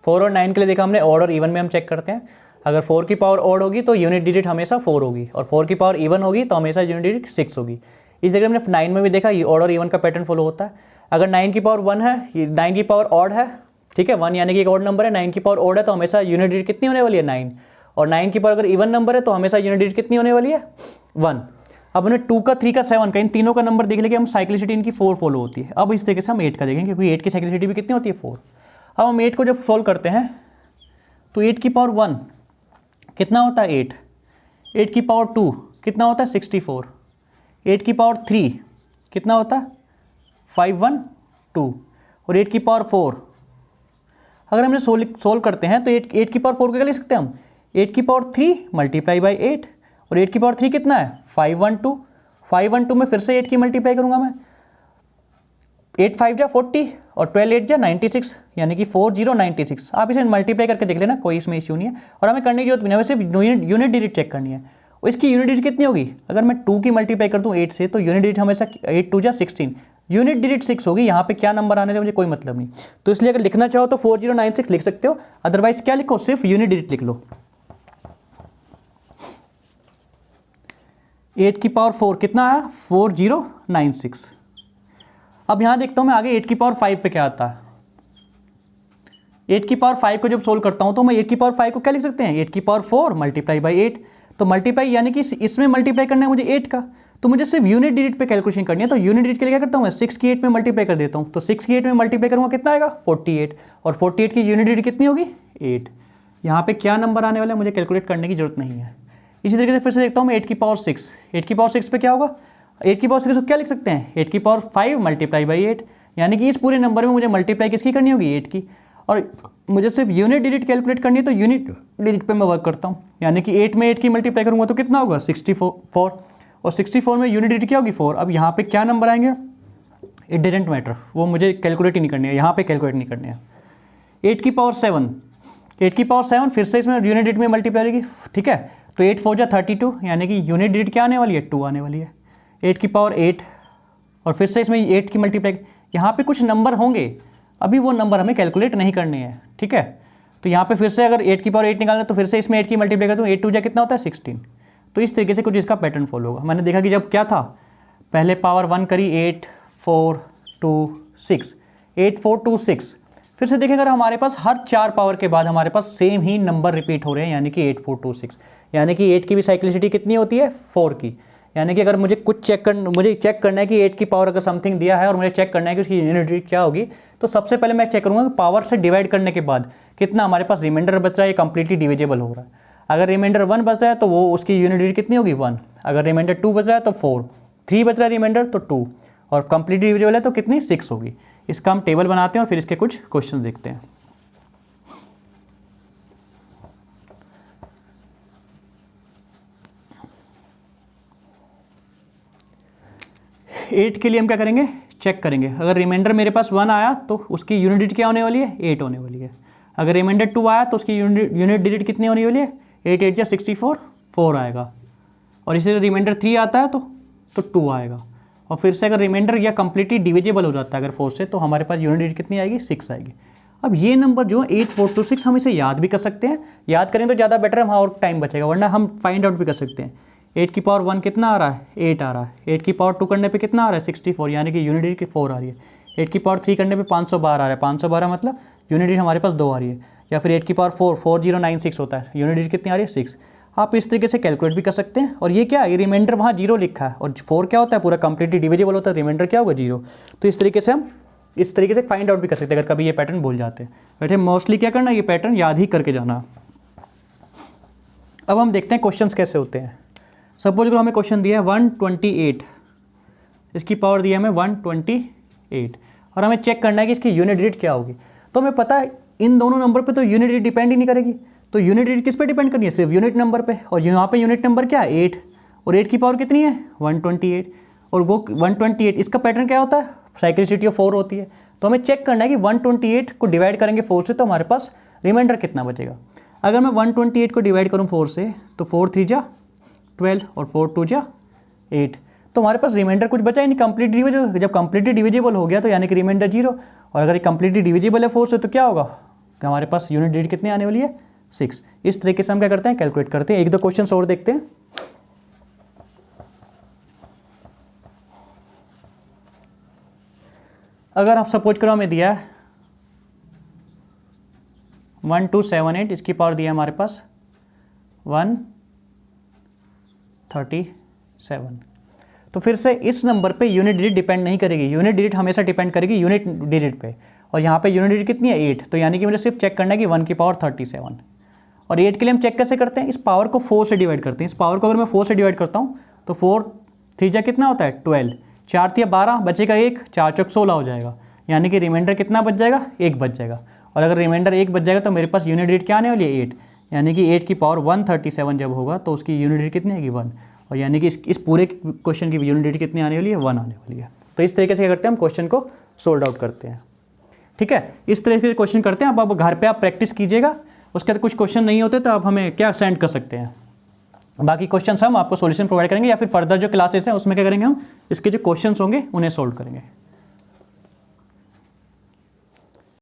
4 और 9 के लिए देखा हमने, ऑड और इवन में हम चेक करते हैं। अगर 4 की पावर ऑड होगी तो यूनिट डिजिट हमेशा 4 होगी, और 4 की पावर इवन होगी तो हमेशा यूनिट डिजिट 6 होगी। इस जगह हमने 9 में भी देखा, ये ऑड और इवन का पैटर्न फॉलो होता है। अगर 9 की पावर 1 है, 9 की पावर ऑड है, ठीक है, 1 यानी कि एक ऑड नंबर है, 9 की पावर ऑड है तो हमेशा यूनिट डिजिट कितनी होने वाली है, 9, और 9 की पावर अगर इवन नंबर है तो हमेशा यूनिट डिजिट कितनी होने वाली है, 1। अब हमने 2 का 3 का 7 का इन तीनों का नंबर देख लिया, हम साइक्लिसिटी इनकी 4 फॉलो होती है। अब इस तरीके से हम 8 का देखेंगे, क्योंकि 8 की साइक्लिसिटी भी कितनी होती है, 4। अब हम 8 को जब सोल्व करते हैं तो 8 की पावर 1 कितना होता है, 8, 8 की पावर 2 कितना होता है, 64, 8 की पावर 3 कितना होता है, 512, और 8 की पावर 4 अगर हमने सोल्व करते हैं तो 8 की पावर 4 को क्या लिख सकते हैं हम, 8 की पावर 3 मल्टीप्लाई बाई 8, और 8 की पावर 3 कितना है, 512 में फिर से 8 की मल्टीप्लाई करूंगा मैं, 8 5 जा 40 और 12 8 जा 96, यानी कि 4096। आप इसे मल्टीप्लाई करके देख लेना, कोई इसमें इश्यू नहीं है, और हमें करने की जरूरत नहीं है, सिर्फ यूनिट डिजिट चेक करनी है। और इसकी यूनिट डिजिट कितनी होगी, अगर मैं 2 की मल्टीप्लाई कर दूँ 8 से तो यूनिट डिजिट हमेशा 8 2 जा 16, यूनिट डिजिट 6 होगी, यहाँ पे क्या नंबर आने वाला मुझे कोई मतलब नहीं। तो इसलिए अगर लिखना चाहो तो 4096 लिख सकते हो, अदरवाइज क्या लिखो, सिर्फ यूनिट डिजिट लिख लो। 8 की पावर 4 कितना आया, 4096। अब यहाँ देखता हूँ मैं आगे 8 की पावर 5 पे क्या आता है। 8 की पावर 5 को जब सोल्व करता हूँ तो मैं 8 की पावर 5 को क्या लिख सकते हैं, 8 की पावर 4 मल्टीप्लाई बाई 8। तो मल्टीप्लाई यानी कि इसमें मल्टीप्लाई करना है मुझे 8 का, तो मुझे सिर्फ यूनिट डिजिट पे कैलकुलेशन करनी है। तो यूनिट डिजिट के लिए क्या करता हूँ मैं, 6 की 8 में मल्टीप्लाई कर देता हूँ। तो 6 की 8 में मल्टीप्लाई करूँगा कितना आएगा, 48, और 48 की यूनिट डिजिट कितनी होगी, 8। यहाँ पे क्या नंबर आने वाला है मुझे कैलकुलेट करने की जरूरत नहीं है। इसी तरीके से फिर से देखता हूँ मैं 8 की पावर 6, 8 की पावर 6 पे क्या होगा, 8 की पावर 6 को क्या लिख सकते हैं, 8 की पावर 5 मल्टीप्लाई बाई 8, यानी कि इस पूरे नंबर में मुझे मल्टीप्लाई किसकी करनी होगी, 8 की। और मुझे सिर्फ यूनिट डिजिट कैलकुलेट करनी है, तो यूनिट डिजिट पे मैं वर्क करता हूँ, यानी कि 8 में 8 की मल्टीप्लाई करूँगा तो कितना होगा, 64, और 64 में यूनिट डिजिट क्या होगी, 4। अब यहाँ पे क्या नंबर आएंगे, इट डजेंट मैटर, वो मुझे कैलकुलेट ही नहीं करनी है, यहाँ पे कैलकुलेट नहीं करनी है। 8 की पावर 7, 8 की पावर 7 फिर से इसमें यूनिट डिजिट में मल्टीप्लाई होगी, ठीक है। तो 8 4 जा 32, यानी कि यूनिट डिजिट क्या आने वाली है, 2 आने वाली है। 8 की पावर 8, और फिर से इसमें 8 की मल्टीप्लाई, यहाँ पे कुछ नंबर होंगे, अभी वो नंबर हमें कैलकुलेट नहीं करने हैं, ठीक है। तो यहाँ पे फिर से अगर 8 की पावर 8 निकालना है तो फिर से इसमें 8 की मल्टीप्लाई कर दूँ, 8 2 जा कितना होता है, 16। तो इस तरीके से कुछ इसका पैटर्न फॉलो होगा। मैंने देखा कि जब क्या था, पहले पावर 1 करी 8 4 2 6, 8 4 2 6, फिर से देखें अगर हमारे पास हर 4 पावर के बाद हमारे पास सेम ही नंबर रिपीट हो रहे हैं, यानी कि 8 4 2 6, यानी कि 8 की भी साइक्लिसिटी कितनी होती है, 4 की। यानी कि अगर मुझे मुझे चेक करना है कि 8 की पावर अगर समथिंग दिया है और मुझे चेक करना है कि उसकी यूनिट डिजिट क्या होगी, तो सबसे पहले मैं चेक करूँगा कि पावर से डिवाइड करने के बाद कितना हमारे पास रिमाइंडर बच रहा है, ये कंप्लीटली डिविजिबल हो रहा है। अगर रिमाइंडर 1 बच रहा है तो वो उसकी यूनिट डिजिट कितनी होगी, 1। अगर रिमाइंडर 2 बच रहा है तो 4, 3 बच रहा है रिमाइंडर तो 2, और कंप्लीटली डिविजिबल है तो कितनी, 6 होगी। इसका हम टेबल बनाते हैं और फिर इसके कुछ क्वेश्चन देखते हैं। एट के लिए हम क्या करेंगे, चेक करेंगे। अगर रिमाइंडर मेरे पास 1 आया तो उसकी यूनिट डिजिट क्या होने वाली है, 8 होने वाली है। अगर रिमाइंडर 2 आया तो उसकी यूनिट डिजिट कितनी होने वाली है, 8 8 या 64, 4 आएगा। और इसी रिमाइंडर 3 आता है तो 2 आएगा। और फिर से अगर रिमाइंडर या कंप्लीटली डिविजिबल हो जाता है अगर 4 से, तो हमारे पास यूनिट डिजिट कितनी आएगी, 6 आएगी। अब ये नंबर जो 8 4 2 6 हम इसे याद भी कर सकते हैं, याद करें तो ज़्यादा बेटर है, वहाँ और टाइम बचेगा, वरना हम फाइंड आउट भी कर सकते हैं। 8 की पावर 1 कितना आ रहा है, 8 आ रहा है। 8 की पावर 2 करने पे कितना आ रहा है, 64, यानी कि यूनिट डिजिट 4 आ रही है। 8 की पावर 3 करने पे 512 आ रहा है, 512 मतलब यूनिट डिजिट हमारे पास 2 आ रही है। या फिर 8 की पावर 4 4096 होता है, यूनिट डिजिट कितनी आ रही है, 6। आप इस तरीके से कैलकुलेट भी कर सकते हैं। और ये क्या है, ये रिमाइंडर वहाँ 0 लिखा है, और 4 क्या होता है, पूरा कंप्लीटली डिविजिबल होता है, रिमाइंडर क्या होगा, 0। तो इस तरीके से हम इस तरीके से फाइंड आउट भी कर सकते हैं अगर कभी ये पैटर्न भूल जाते हैं। वैसे मोस्टली क्या करना है, ये पैटर्न याद ही करके जाना। अब हम देखते हैं क्वेश्चंस कैसे होते हैं। सपोज अगर हमें क्वेश्चन दिया है 128, इसकी पावर दिया है हमें 128, और हमें चेक करना है कि इसकी यूनिट डिजिट क्या होगी। तो हमें पता है इन दोनों नंबर पे तो यूनिट डिजिट डिपेंड ही नहीं करेगी, तो यूनिट डिजिट किस पे डिपेंड करनी है, सिर्फ यूनिट नंबर पे। और यहाँ पे यूनिट नंबर क्या है, 8, और 8 की पावर कितनी है, 128, और वो 128 इसका पैटर्न क्या होता है, साइक्लिसिटी ऑफ 4 होती है। तो हमें चेक करना है कि 128 को डिवाइड करेंगे 4 से तो हमारे पास रिमाइंडर कितना बचेगा। अगर मैं 128 को डिवाइड करूँ 4 से तो 4 3 जा 12 और 4 2 जा 8, तो हमारे पास रिमाइंडर कुछ बचा ही नहीं, कंप्लीट डिविजिबल। जब कंप्लीटली डिविजिबल हो गया तो यानी कि रिमाइंडर 0, और अगर ये कंप्लीटली डिविजिबल है 4 से तो क्या होगा, कि हमारे पास यूनिट डिजिट कितनी आने वाली है, 6। इस तरीके से हम क्या करते हैं, कैलकुलेट करते हैं। एक दो क्वेश्चन और देखते हैं। अगर आप सपोज करो हमें दिया है 1278, इसकी पावर दिया है हमारे पास 137, तो फिर से इस नंबर पे यूनिट डिजिट डिपेंड नहीं करेगी, यूनिट डिजिट हमेशा डिपेंड करेगी यूनिट डिजिट पे। और यहाँ पे यूनिट डिजिट कितनी है, 8, तो यानी कि मुझे सिर्फ चेक करना है कि 1 की पावर 37। और 8 के लिए हम चेक कैसे करते हैं, इस पावर को 4 से डिवाइड करते हैं। इस पावर को अगर मैं 4 से डिवाइड करता हूँ तो 4 3 जा कितना होता है, 12, 4 3 12, बचेगा 1, 4 चौक 16 हो जाएगा, यानी कि रिमाइंडर कितना बच जाएगा, 1 बच जाएगा। और अगर रिमाइंडर 1 बच जाएगा तो मेरे पास यूनिट डिजिट क्या आने वाली है, 8, यानी कि 8 की पावर 137 जब होगा तो उसकी यूनिट डिजिट कितनी आएगी, 1। और यानी कि इस पूरे क्वेश्चन की यूनिट डिजिट कितनी आने वाली है, 1 आने वाली है। तो इस तरीके से क्या करते हैं, हम क्वेश्चन को सोल्व आउट करते हैं। ठीक है, इस तरीके से क्वेश्चन करते हैं। अब घर पे आप प्रैक्टिस कीजिएगा, उसके बाद कुछ क्वेश्चन नहीं होते तो आप हमें क्या सेंड कर सकते हैं। बाकी क्वेश्चन हम आपको सॉल्यूशन प्रोवाइड करेंगे, या फिर फर्दर जो क्लासेस हैं उसमें क्या करेंगे, हम इसके जो क्वेश्चन होंगे उन्हें सोल्व करेंगे।